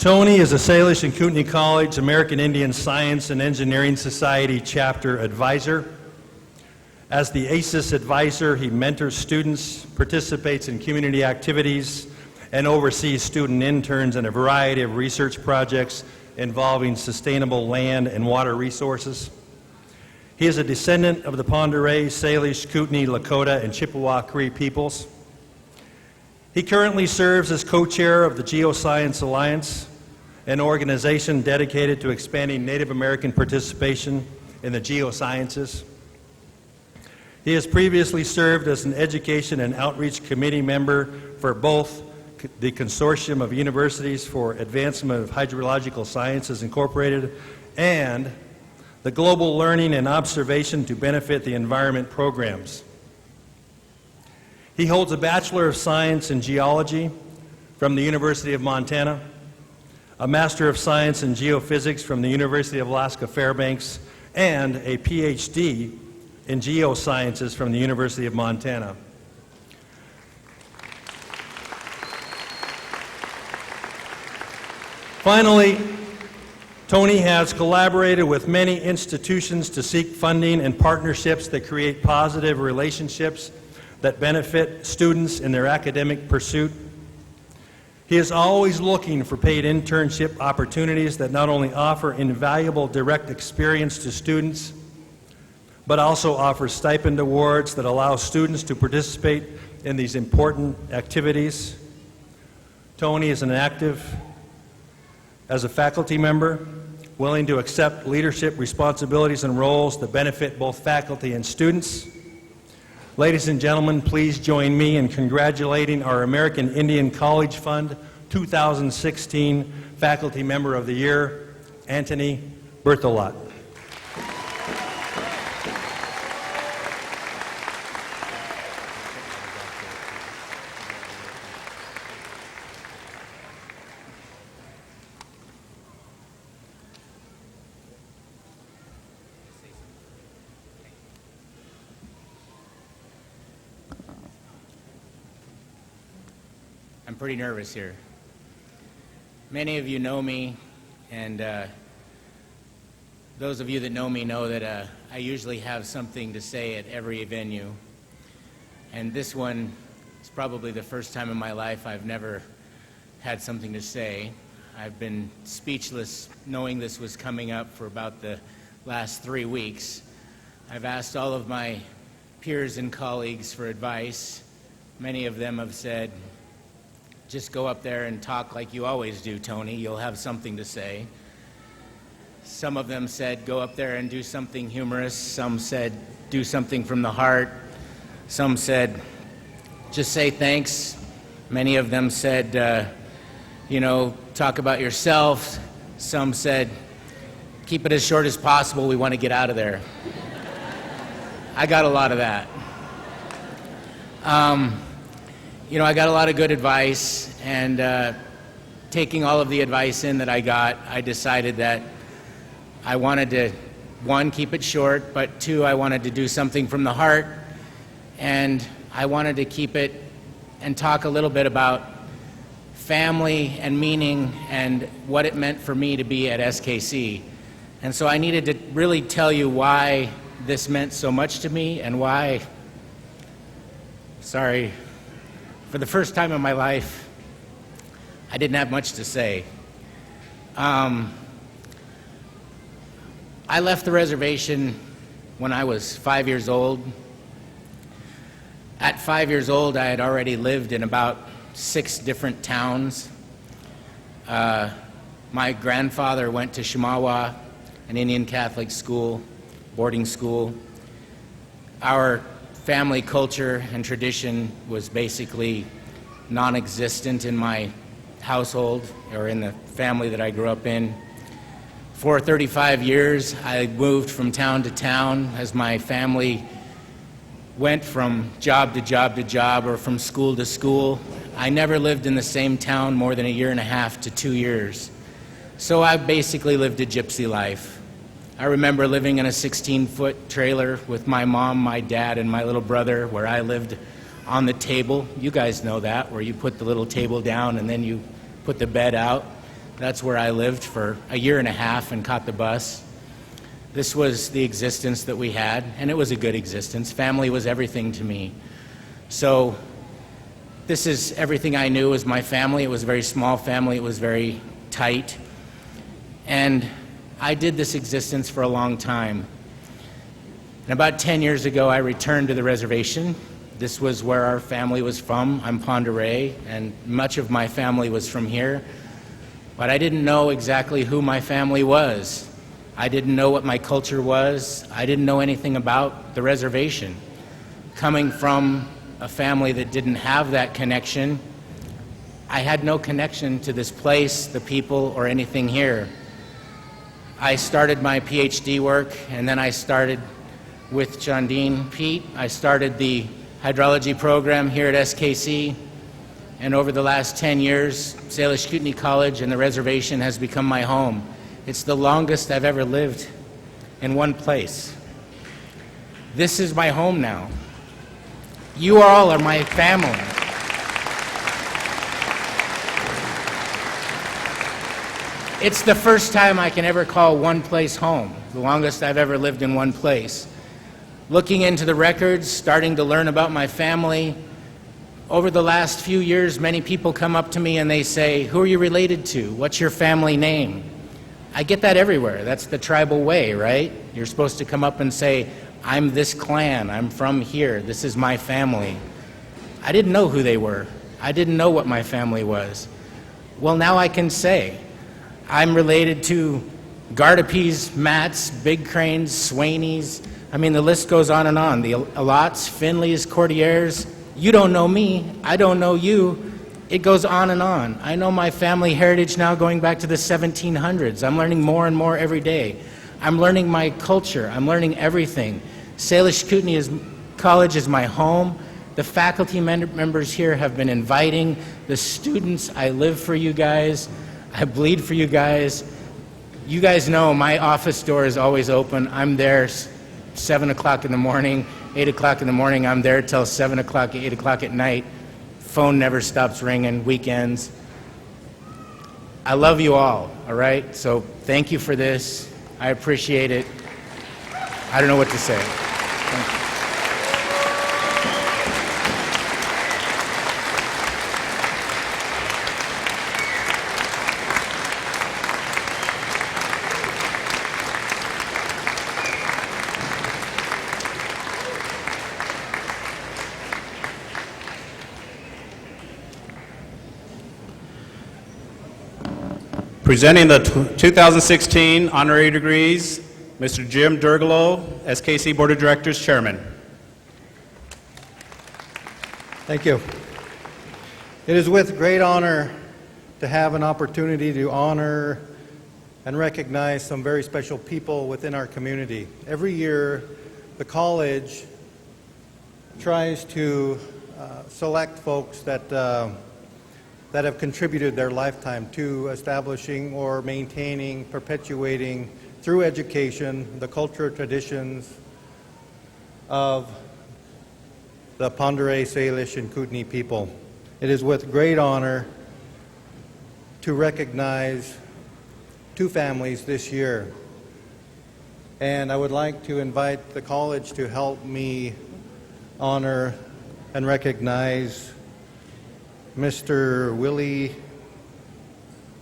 Tony is a Salish and Kootenai College American Indian Science and Engineering Society chapter advisor. As the ACES advisor, he mentors students, participates in community activities, and oversees student interns in a variety of research projects involving sustainable land and water resources. He is a descendant of the Pend Oreille, Salish, Kootenai, Lakota, and Chippewa Cree peoples. He currently serves as co-chair of the Geoscience Alliance, an organization dedicated to expanding Native American participation in the geosciences. He has previously served as an education and outreach committee member for both the Consortium of Universities for Advancement of Hydrological Sciences Incorporated and the Global Learning and Observation to Benefit the Environment programs. He holds a Bachelor of Science in Geology from the University of Montana, a Master of Science in Geophysics from the University of Alaska Fairbanks, and a PhD in Geosciences from the University of Montana. Finally, Tony has collaborated with many institutions to seek funding and partnerships that create positive relationships that benefit students in their academic pursuit. He is always looking for paid internship opportunities that not only offer invaluable direct experience to students, but also offer stipend awards that allow students to participate in these important activities. Tony is an active as a faculty member, willing to accept leadership responsibilities and roles that benefit both faculty and students. Ladies and gentlemen, please join me in congratulating our American Indian College Fund 2016 Faculty Member of the Year, Anthony Berthelot. I'm pretty nervous here. Many of you know me, and those of you that know me know that I usually have something to say at every venue. And this one is probably the first time in my life I've never had something to say. I've been speechless knowing this was coming up for about the last 3 weeks. I've asked all of my peers and colleagues for advice. Many of them have said, just go up there and talk like you always do, Tony. You'll have something to say. Some of them said, go up there and do something humorous. Some said, do something from the heart. Some said, just say thanks. Many of them said, talk about yourself. Some said, keep it as short as possible. We want to get out of there. I got a lot of that. I got a lot of good advice, and taking all of the advice in that I got, I decided that I wanted to, one, keep it short, but two, I wanted to do something from the heart, and I wanted to keep it and talk a little bit about family and meaning and what it meant for me to be at SKC. And so I needed to really tell you why this meant so much to me and why, for the first time in my life, I didn't have much to say. I left the reservation when I was 5 years old. At 5 years old, I had already lived in about 6 different towns. My grandfather went to Shimawa, an Indian Catholic school, boarding school. Our family culture and tradition was basically non-existent in my household or in the family that I grew up in. For 35 years, I moved from town to town as my family went from job to job to job or from school to school. I never lived in the same town more than 1.5 to 2 years. So I basically lived a gypsy life. I remember living in a 16-foot trailer with my mom, my dad, and my little brother, where I lived on the table. You guys know that, where you put the little table down and then you put the bed out. That's where I lived for a year and a half and caught the bus. This was the existence that we had, and it was a good existence. Family was everything to me. So this is everything I knew was my family. It was a very small family. It was very tight. And I did this existence for a long time. And about 10 years ago, I returned to the reservation. This was where our family was from. I'm Pend Oreille, and much of my family was from here. But I didn't know exactly who my family was. I didn't know what my culture was. I didn't know anything about the reservation. Coming from a family that didn't have that connection, I had no connection to this place, the people, or anything here. I started my PhD work, and then I started with Jandine Pete. I started the hydrology program here at SKC, and over the last 10 years, Salish Kootenai College and the reservation has become my home. It's the longest I've ever lived in one place. This is my home now. You all are my family. It's the first time I can ever call one place home, the longest I've ever lived in one place. Looking into the records, starting to learn about my family, over the last few years, many people come up to me and they say, "Who are you related to? What's your family name?" I get that everywhere. That's the tribal way, right? You're supposed to come up and say, "I'm this clan, I'm from here, this is my family." I didn't know who they were. I didn't know what my family was. Well, now I can say, I'm related to Gardapees, Mats, Big Cranes, Swainies. I mean, the list goes on and on. The Alats, Finleys, Courtiers. You don't know me, I don't know you. It goes on and on. I know my family heritage now going back to the 1700s. I'm learning more and more every day. I'm learning my culture. I'm learning everything. Salish Kootenai College is my home. The faculty members here have been inviting. The students, I live for you guys. I bleed for you guys. You guys know my office door is always open. I'm there 7 o'clock in the morning, 8 o'clock in the morning. I'm there till 7 o'clock, 8 o'clock at night. Phone never stops ringing, weekends. I love you all right? So thank you for this. I appreciate it. I don't know what to say. Thank you. Presenting the 2016 honorary degrees, Mr. Jim Durgalo, SKC Board of Directors Chairman. Thank you. It is with great honor to have an opportunity to honor and recognize some very special people within our community. Every year, the college tries to select folks that have contributed their lifetime to establishing or maintaining, perpetuating, through education, the culture, traditions of the Pend Oreille, Salish, and Kootenai people. It is with great honor to recognize two families this year. And I would like to invite the college to help me honor and recognize Mr. Willie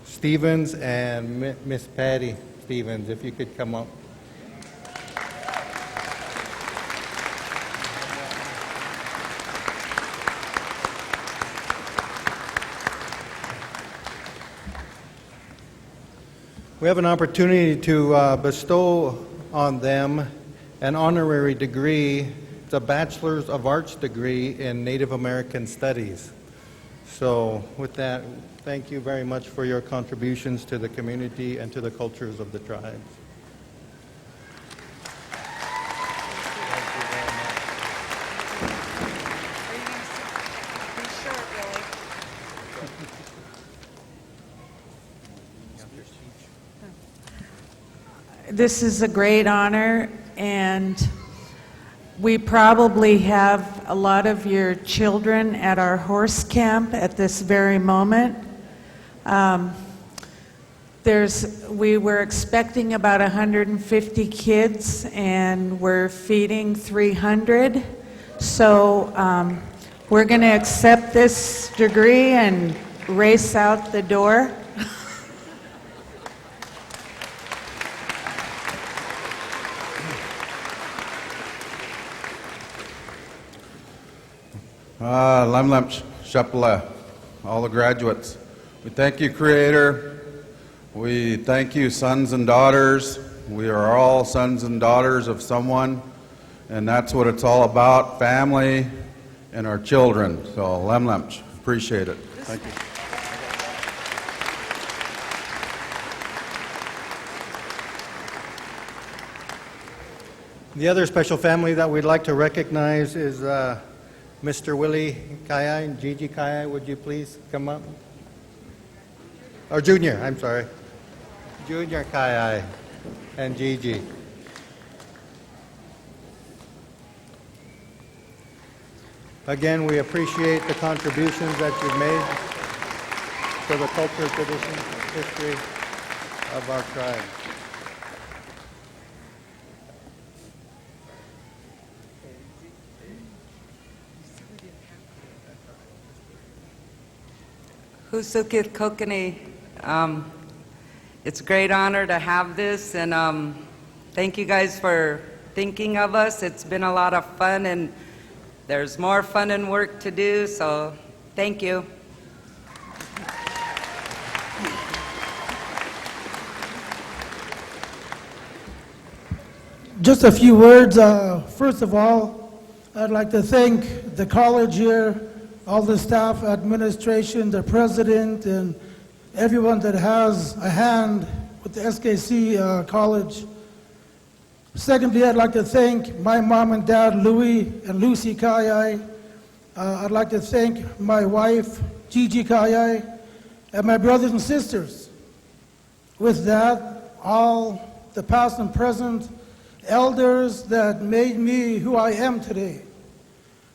Stevens and Miss Patty Stevens, if you could come up. We have an opportunity to bestow on them an honorary degree. It's a Bachelor's of Arts degree in Native American Studies. So with that, thank you very much for your contributions to the community and to the cultures of the tribes. This is a great honor, and we probably have a lot of your children at our horse camp at this very moment. We were expecting about 150 kids, and we're feeding 300. So we're going to accept this degree and race out the door. Lam Shapla, all the graduates. We thank you, Creator. We thank you, sons and daughters. We are all sons and daughters of someone, and that's what it's all about, family and our children. So, Lam, appreciate it. Thank you. The other special family that we'd like to recognize is Mr. Willie Kayai and Gigi Kayai. Would you please come up? Or Junior, I'm sorry. Junior Kayai and Gigi. Again, we appreciate the contributions that you've made to the culture, tradition, history of our tribe. Husukit Kootenai. It's a great honor to have this, and thank you guys for thinking of us. It's been a lot of fun, and there's more fun and work to do, so thank you. Just a few words. First of all, I'd like to thank the college here, all the staff, administration, the president, and everyone that has a hand with the SKC College. Secondly, I'd like to thank my mom and dad, Louis and Lucy Kayai. I'd like to thank my wife, Gigi Kayai, and my brothers and sisters. With that, all the past and present elders that made me who I am today.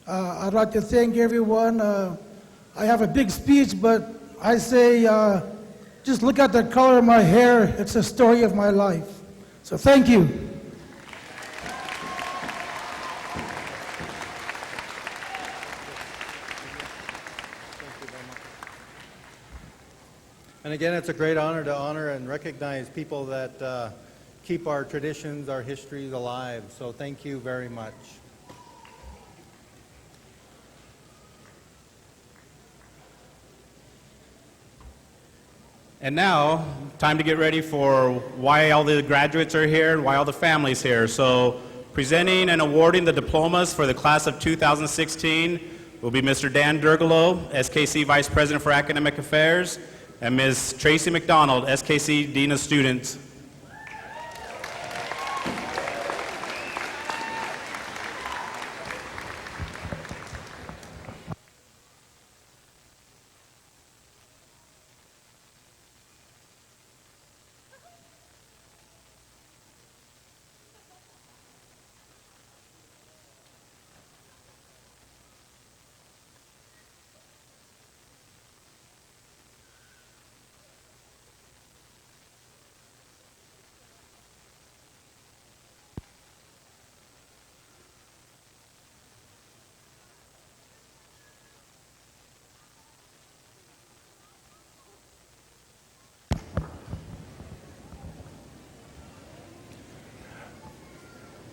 I'd like to thank everyone. I have a big speech, but I say, just look at the color of my hair. It's the story of my life. So thank you. And again, it's a great honor to honor and recognize people that keep our traditions, our histories alive. So thank you very much. And now, time to get ready for why all the graduates are here and why all the families here. So, presenting and awarding the diplomas for the class of 2016 will be Mr. Dan Durgalo, SKC Vice President for Academic Affairs, and Ms. Tracy McDonald, SKC Dean of Students.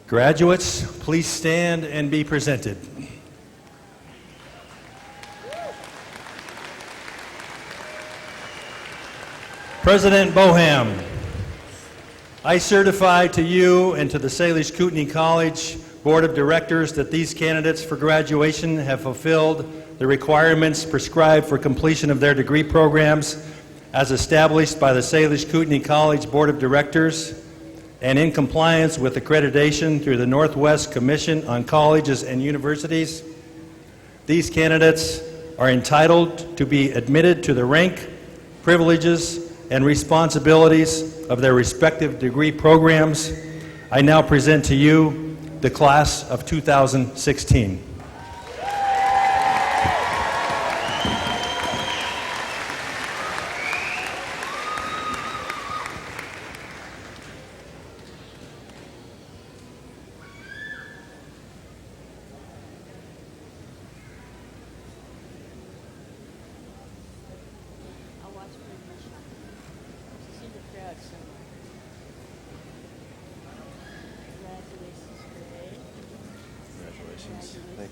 Graduates, please stand and be presented. President Boham, I certify to you and to the Salish Kootenai College Board of Directors that these candidates for graduation have fulfilled the requirements prescribed for completion of their degree programs as established by the Salish Kootenai College Board of Directors and in compliance with accreditation through the Northwest Commission on Colleges and Universities. These candidates are entitled to be admitted to the rank, privileges, and responsibilities of their respective degree programs. I now present to you the class of 2016.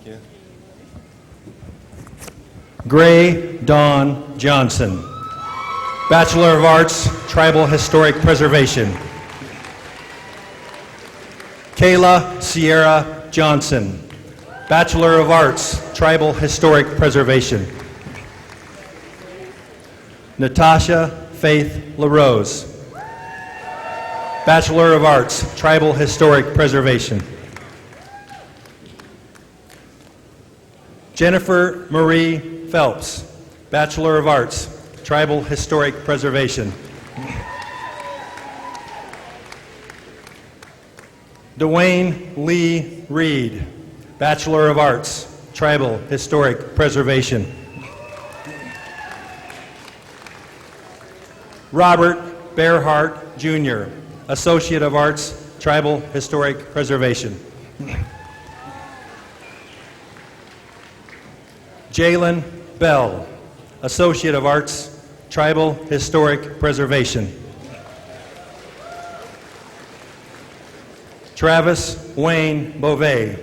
Thank you. Gray Dawn Johnson, Bachelor of Arts, Tribal Historic Preservation. Kayla Sierra Johnson, Bachelor of Arts, Tribal Historic Preservation. Natasha Faith LaRose, Bachelor of Arts, Tribal Historic Preservation. Jennifer Marie Phelps, Bachelor of Arts, Tribal Historic Preservation. Dwayne Lee Reed, Bachelor of Arts, Tribal Historic Preservation. Robert Bearhart Jr., Associate of Arts, Tribal Historic Preservation. Jalen Bell, Associate of Arts, Tribal Historic Preservation. Travis Wayne Beauvais,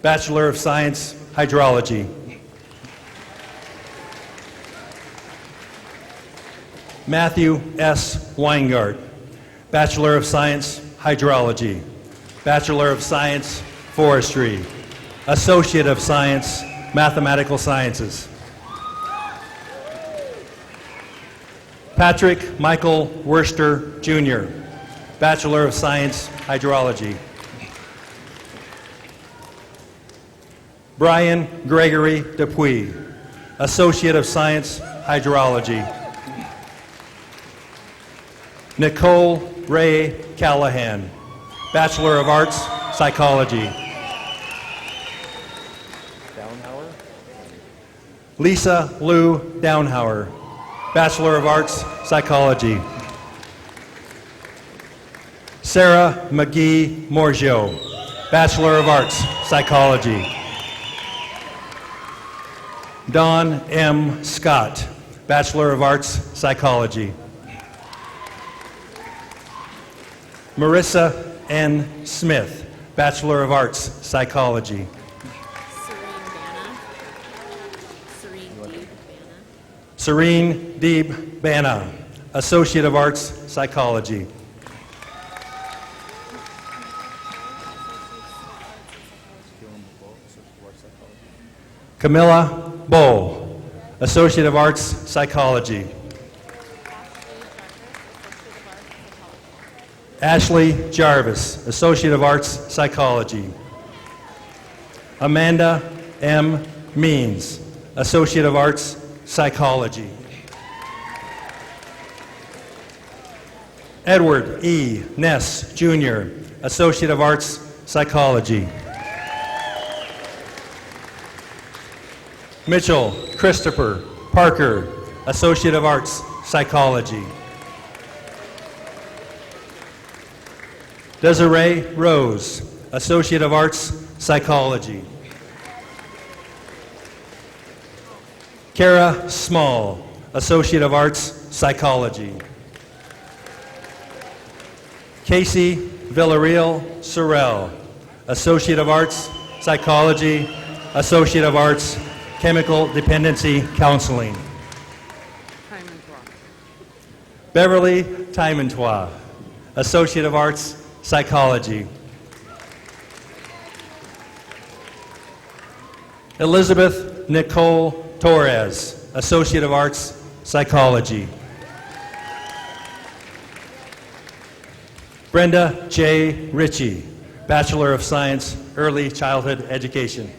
Bachelor of Science, Hydrology. Matthew S. Weingart, Bachelor of Science, Hydrology. Bachelor of Science, Forestry. Associate of Science, Mathematical Sciences. Patrick Michael Worcester, Jr., Bachelor of Science, Hydrology. Brian Gregory Dupuy, Associate of Science, Hydrology. Nicole Ray Callahan, Bachelor of Arts, Psychology. Lisa Lou Downhauer, Bachelor of Arts, Psychology. Sarah McGee Morgio, Bachelor of Arts, Psychology. Dawn M. Scott, Bachelor of Arts, Psychology. Marissa N. Smith, Bachelor of Arts, Psychology. Serene Deeb Bana, Associate of Arts, Psychology. Camilla Bowl, Associate of Arts, Psychology. Ashley Jarvis, Associate of Arts, Psychology. Amanda M. Means, Associate of Arts, Psychology. Edward E. Ness, Jr., Associate of Arts, Psychology. Mitchell Christopher Parker, Associate of Arts, Psychology. Desiree Rose, Associate of Arts, Psychology. Kara Small, Associate of Arts, Psychology. Casey Villarreal Sorrell, Associate of Arts, Psychology, Associate of Arts, Chemical Dependency Counseling. Beverly Timantois, Associate of Arts, Psychology. Elizabeth Nicole Torres, Associate of Arts, Psychology. Brenda J. Ritchie, Bachelor of Science, Early Childhood Education.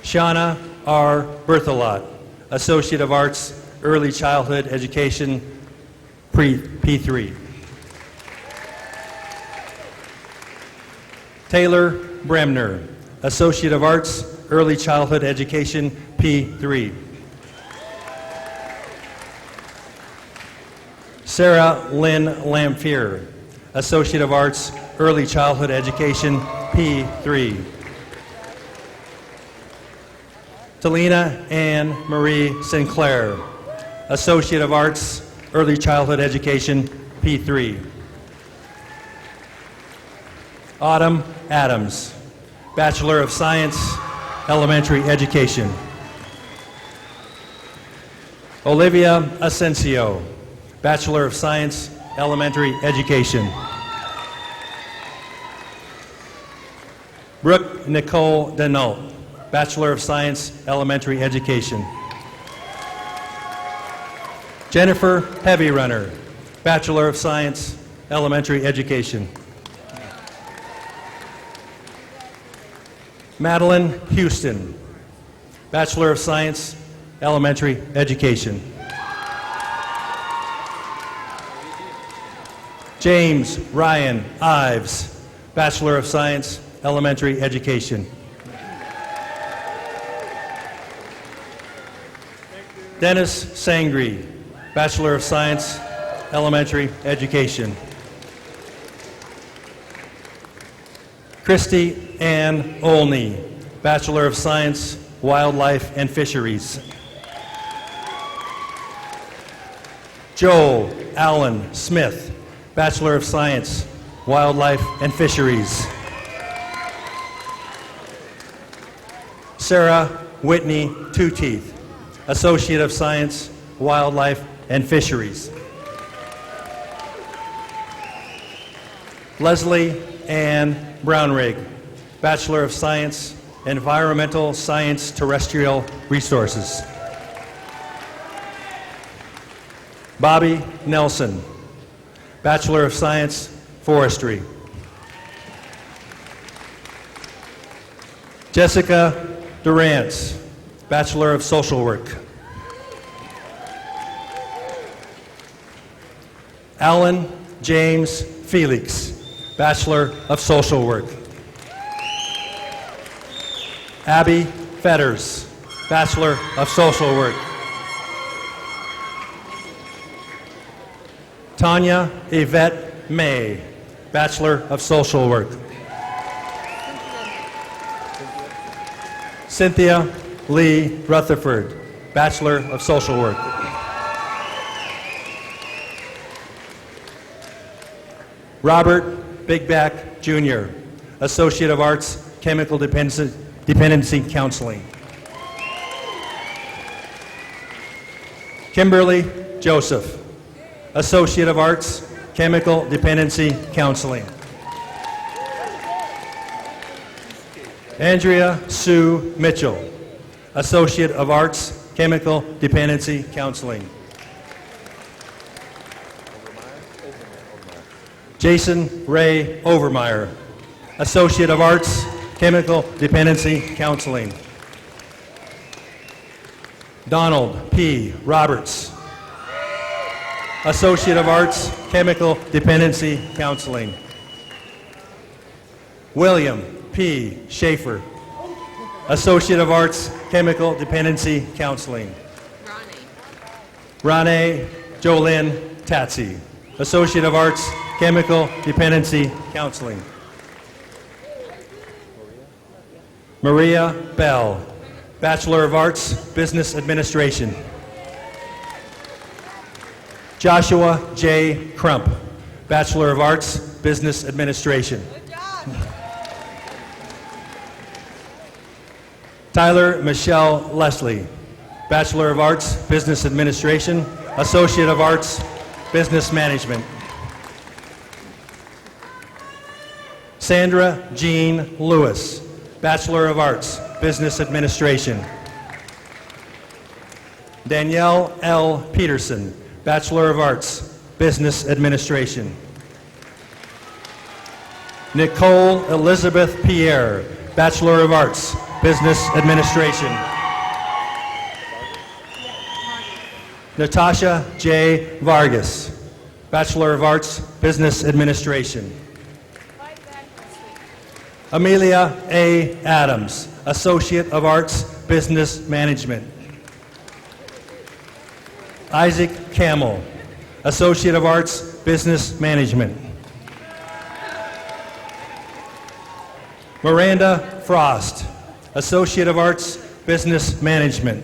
Shauna R. Berthelot, Associate of Arts, Early Childhood Education, P3. Taylor Bremner, Associate of Arts, Early Childhood Education, P3. Sarah Lynn Lamphere, Associate of Arts, Early Childhood Education, P3. Talina Ann Marie Sinclair, Associate of Arts, Early Childhood Education, P3. Autumn Adams, Bachelor of Science, Elementary Education. Olivia Asensio, Bachelor of Science, Elementary Education. Brooke Nicole Denault, Bachelor of Science, Elementary Education. Jennifer Heavy Runner, Bachelor of Science, Elementary Education. Madeline Houston, Bachelor of Science, Elementary Education. James Ryan Ives, Bachelor of Science, Elementary Education. Dennis Sangri, Bachelor of Science, Elementary Education. Christy Ann Olney, Bachelor of Science, Wildlife and Fisheries. Joel Allen Smith, Bachelor of Science, Wildlife and Fisheries. Sarah Whitney Twoteeth, Associate of Science, Wildlife and Fisheries. Leslie Ann Brownrigg, Bachelor of Science, Environmental Science Terrestrial Resources. Bobby Nelson, Bachelor of Science, Forestry. Jessica Durance, Bachelor of Social Work. Alan James Felix, Bachelor of Social Work. Abby Fetters, Bachelor of Social Work. Tanya Yvette May, Bachelor of Social Work. Cynthia Lee Rutherford, Bachelor of Social Work. Robert Bigback Jr., Associate of Arts, Chemical Dependency Counseling. Kimberly Joseph, Associate of Arts, Chemical Dependency Counseling. Andrea Sue Mitchell, Associate of Arts, Chemical Dependency Counseling. Jason Ray Overmeyer, Associate of Arts, Chemical Dependency Counseling. Donald P. Roberts, Associate of Arts, Chemical Dependency Counseling. William P. Schaefer, Associate of Arts, Chemical Dependency Counseling. Ronnie Jolynn Tatsy, Associate of Arts, Chemical Dependency Counseling. Maria Bell, Bachelor of Arts, Business Administration. Joshua J. Crump, Bachelor of Arts, Business Administration. Tyler Michelle Leslie, Bachelor of Arts, Business Administration, Associate of Arts, Business Management. Sandra Jean Lewis, Bachelor of Arts, Business Administration. Danielle L. Peterson, Bachelor of Arts, Business Administration. Nicole Elizabeth Pierre, Bachelor of Arts, Business Administration. Natasha J. Vargas, Bachelor of Arts, Business Administration. Amelia A. Adams, Associate of Arts, Business Management. Isaac Camel, Associate of Arts, Business Management. Miranda Frost, Associate of Arts, Business Management.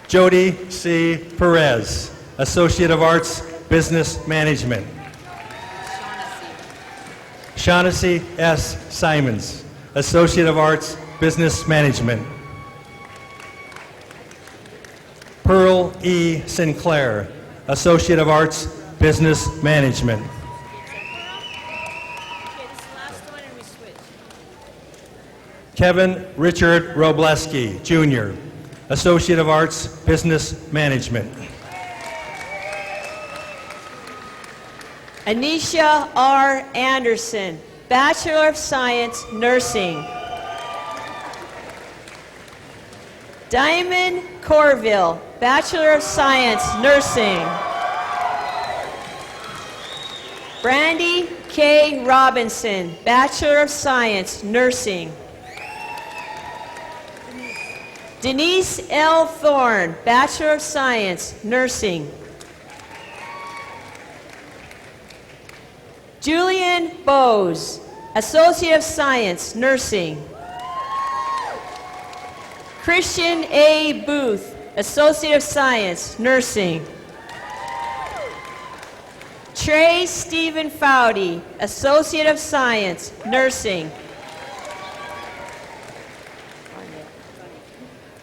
Jody C. Perez, Associate of Arts, Business Management. Shaughnessy S. Simons, Associate of Arts, Business Management. Pearl E. Sinclair, Associate of Arts, Business Management. Kevin Richard Robleski, Jr., Associate of Arts, Business Management. Anisha R. Anderson, Bachelor of Science, Nursing. Diamond Corville, Bachelor of Science, Nursing. Brandy K. Robinson, Bachelor of Science, Nursing. Denise L. Thorne, Bachelor of Science, Nursing. Julian Bose, Associate of Science, Nursing. Christian A. Booth, Associate of Science, Nursing. Trey Stephen Foudy, Associate of Science, Nursing.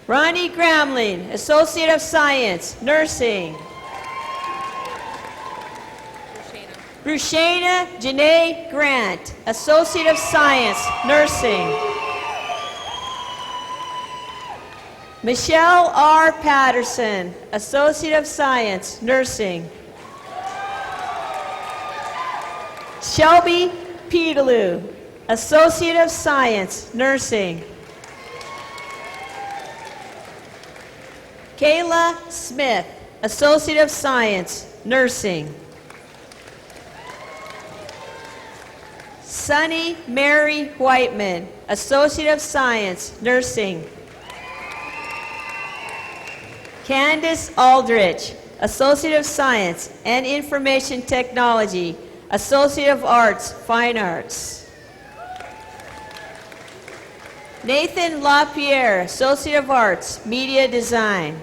Ronnie Gramling, Associate of Science, Nursing. Rushana Janae Grant, Associate of Science, Nursing. Michelle R. Patterson, Associate of Science, Nursing. Shelby Petaloo, Associate of Science, Nursing. Kayla Smith, Associate of Science, Nursing. Sunny Mary Whiteman, Associate of Science, Nursing. Candace Aldrich, Associate of Science and Information Technology, Associate of Arts, Fine Arts. Nathan LaPierre, Associate of Arts, Media Design.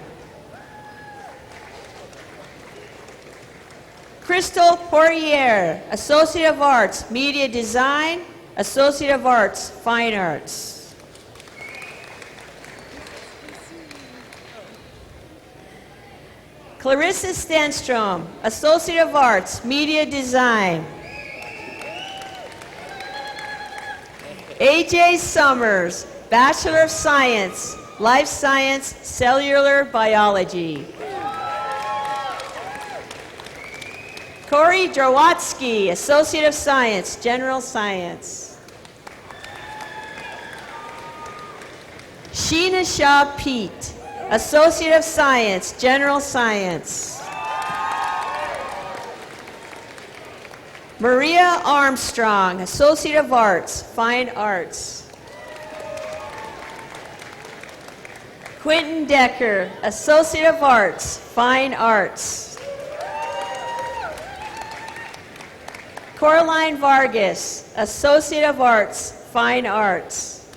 Crystal Poirier, Associate of Arts, Media Design, Associate of Arts, Fine Arts. Clarissa Stenstrom, Associate of Arts, Media Design. AJ Summers, Bachelor of Science, Life Science, Cellular Biology. Corey Drawatsky, Associate of Science, General Science. Sheena Shaw Pete, Associate of Science, General Science. Maria Armstrong, Associate of Arts, Fine Arts. Quentin Decker, Associate of Arts, Fine Arts. Coraline Vargas, Associate of Arts, Fine Arts.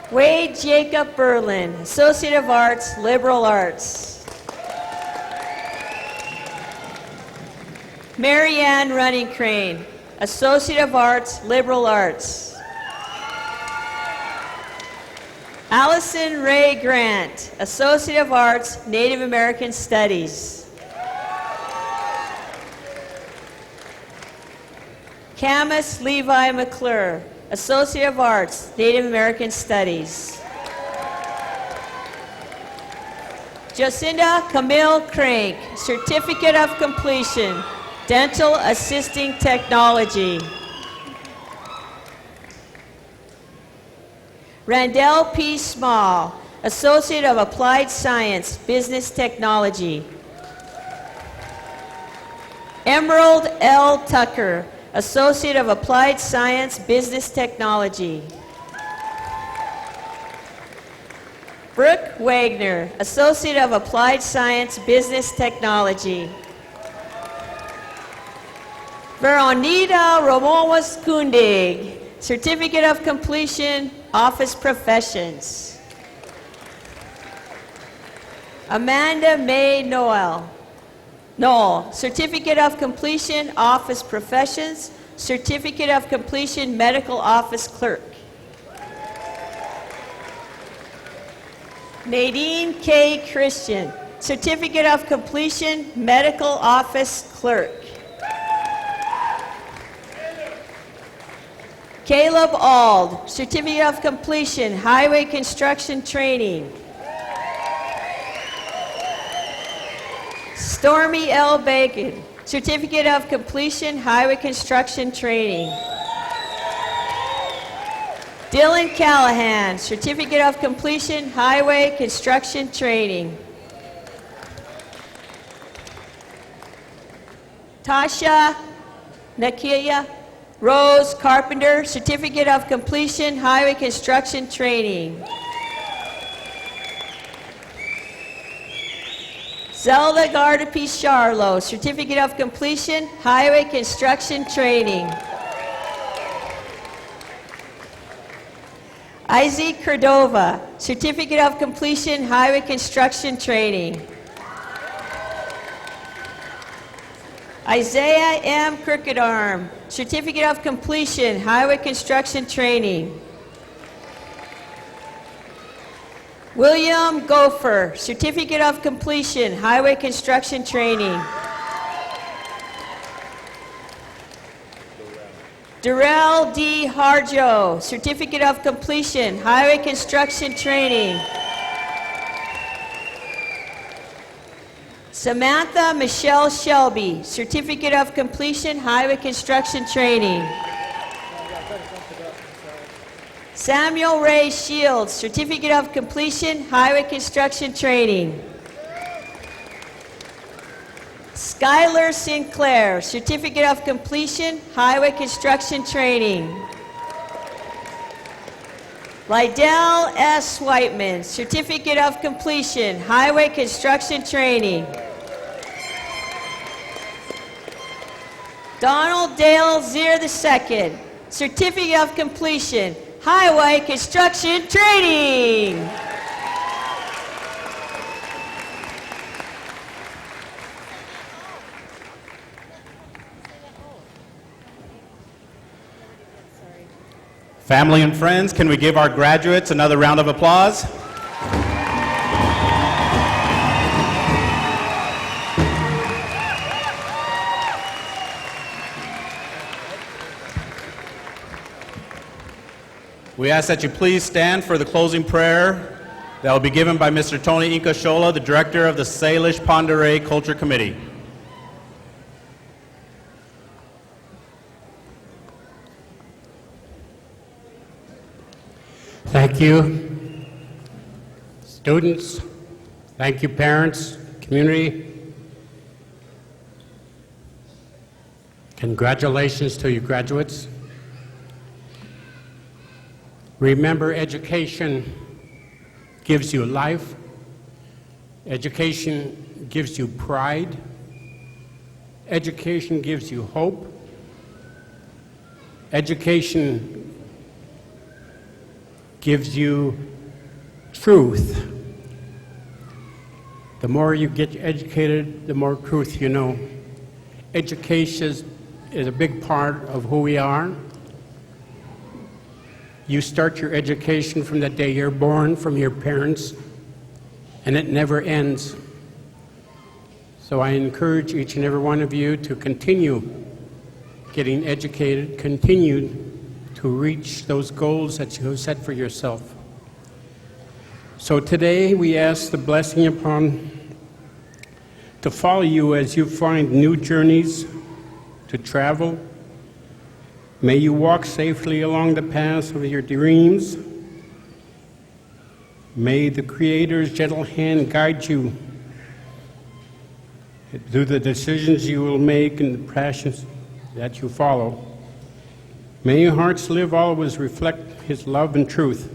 Wade Jacob Berlin, Associate of Arts, Liberal Arts. Marianne Running Crane, Associate of Arts, Liberal Arts. Allison Ray Grant, Associate of Arts, Native American Studies. Camus Levi McClure, Associate of Arts, Native American Studies. Jacinda Camille Crank, Certificate of Completion, Dental Assisting Technology. Randell P. Small, Associate of Applied Science, Business Technology. Emerald L. Tucker, Associate of Applied Science, Business Technology. Brooke Wagner, Associate of Applied Science, Business Technology. Veronita Romowas Kundig, Certificate of Completion, Office Professions. Amanda May Noel, Noel, Certificate of Completion, Office Professions, Certificate of Completion, Medical Office Clerk. Nadine K. Christian, Certificate of Completion, Medical Office Clerk. Caleb Ald, Certificate of Completion, Highway Construction Training. Stormy L. Bacon, Certificate of Completion, Highway Construction Training. Dylan Callahan, Certificate of Completion, Highway Construction Training. Tasha Nakia Rose Carpenter, Certificate of Completion, Highway Construction Training. Zelda Gardapi Charlo, Certificate of Completion, Highway Construction Training. Isaac Cordova, Certificate of Completion, Highway Construction Training. Isaiah M. Crooked Arm, Certificate of Completion, Highway Construction Training. William Gopher, Certificate of Completion, Highway Construction Training. Darrell D. Harjo, Certificate of Completion, Highway Construction Training. Samantha Michelle Shelby, Certificate of Completion, Highway Construction Training. Samuel Ray Shields, Certificate of Completion, Highway Construction Training. Skylar Sinclair, Certificate of Completion, Highway Construction Training. Lydell S. Whiteman, Certificate of Completion, Highway Construction Training. Donald Dale Zier II, Certificate of Completion, Highway Construction Training. Family and friends, can we give our graduates another round of applause? We ask that you please stand for the closing prayer that will be given by Mr. Tony Incashola, the Director of the Salish Ponderay Culture Committee. Thank you, students. Thank you, parents, community. Congratulations to you graduates. Remember, education gives you life. Education gives you pride. Education gives you hope. Education gives you truth. The more you get educated, the more truth you know. Education is a big part of who we are. You start your education from the day you're born, from your parents, and it never ends. So I encourage each and every one of you to continue getting educated, continue to reach those goals that you have set for yourself. So today we ask the blessing to follow you as you find new journeys to travel. May you walk safely along the paths of your dreams. May the Creator's gentle hand guide you through the decisions you will make and the passions that you follow. May your hearts live always reflect His love and truth.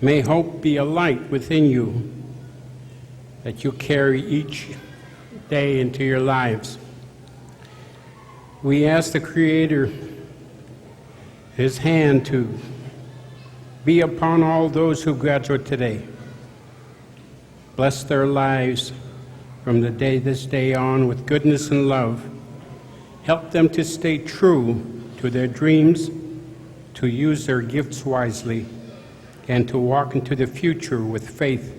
May hope be a light within you that you carry each day into your lives. We ask the Creator, His hand to be upon all those who graduate today. Bless their lives from this day on with goodness and love. Help them to stay true to their dreams, to use their gifts wisely, and to walk into the future with faith,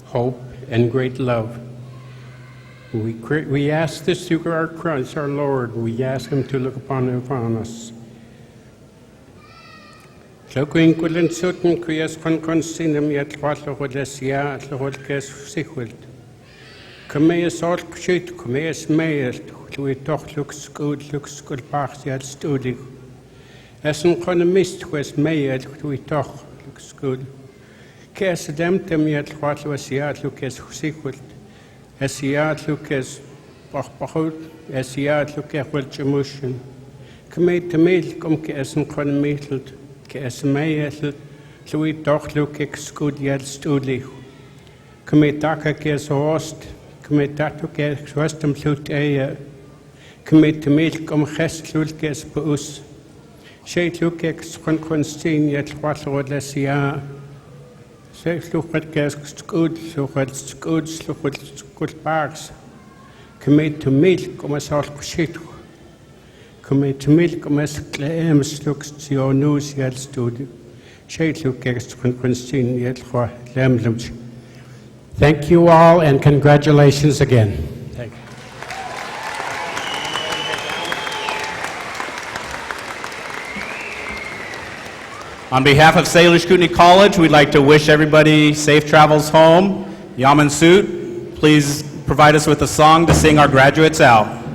hope, and great love. We ask this through our Christ, our Lord. We ask Him to look upon us. As een economist was mij doe toch goed. Kes demtem je wat was ja Lucas goed. As ja Lucas bachbachut as ja Lucas wel emotion. Kme te mail kom kes een economist kes mij doe toch Lucas goed ja studig. Kme taka kes host kme tatu kes hostem slut kme te mail kom gest Lucas beus. Sheet look at Squanquanstein yet what would less ya. Say, look at gas good, look at goods, look at good parks. Commit to milk, come as all shit. Commit to milk, come as claims, looks to your news yet studio. Sheet look at Squanquanstein yet what lamb. Thank you all and congratulations again. Thank you. On behalf of Salish Kootenai College, we'd like to wish everybody safe travels home. Yaman Suit, please provide us with a song to sing our graduates out.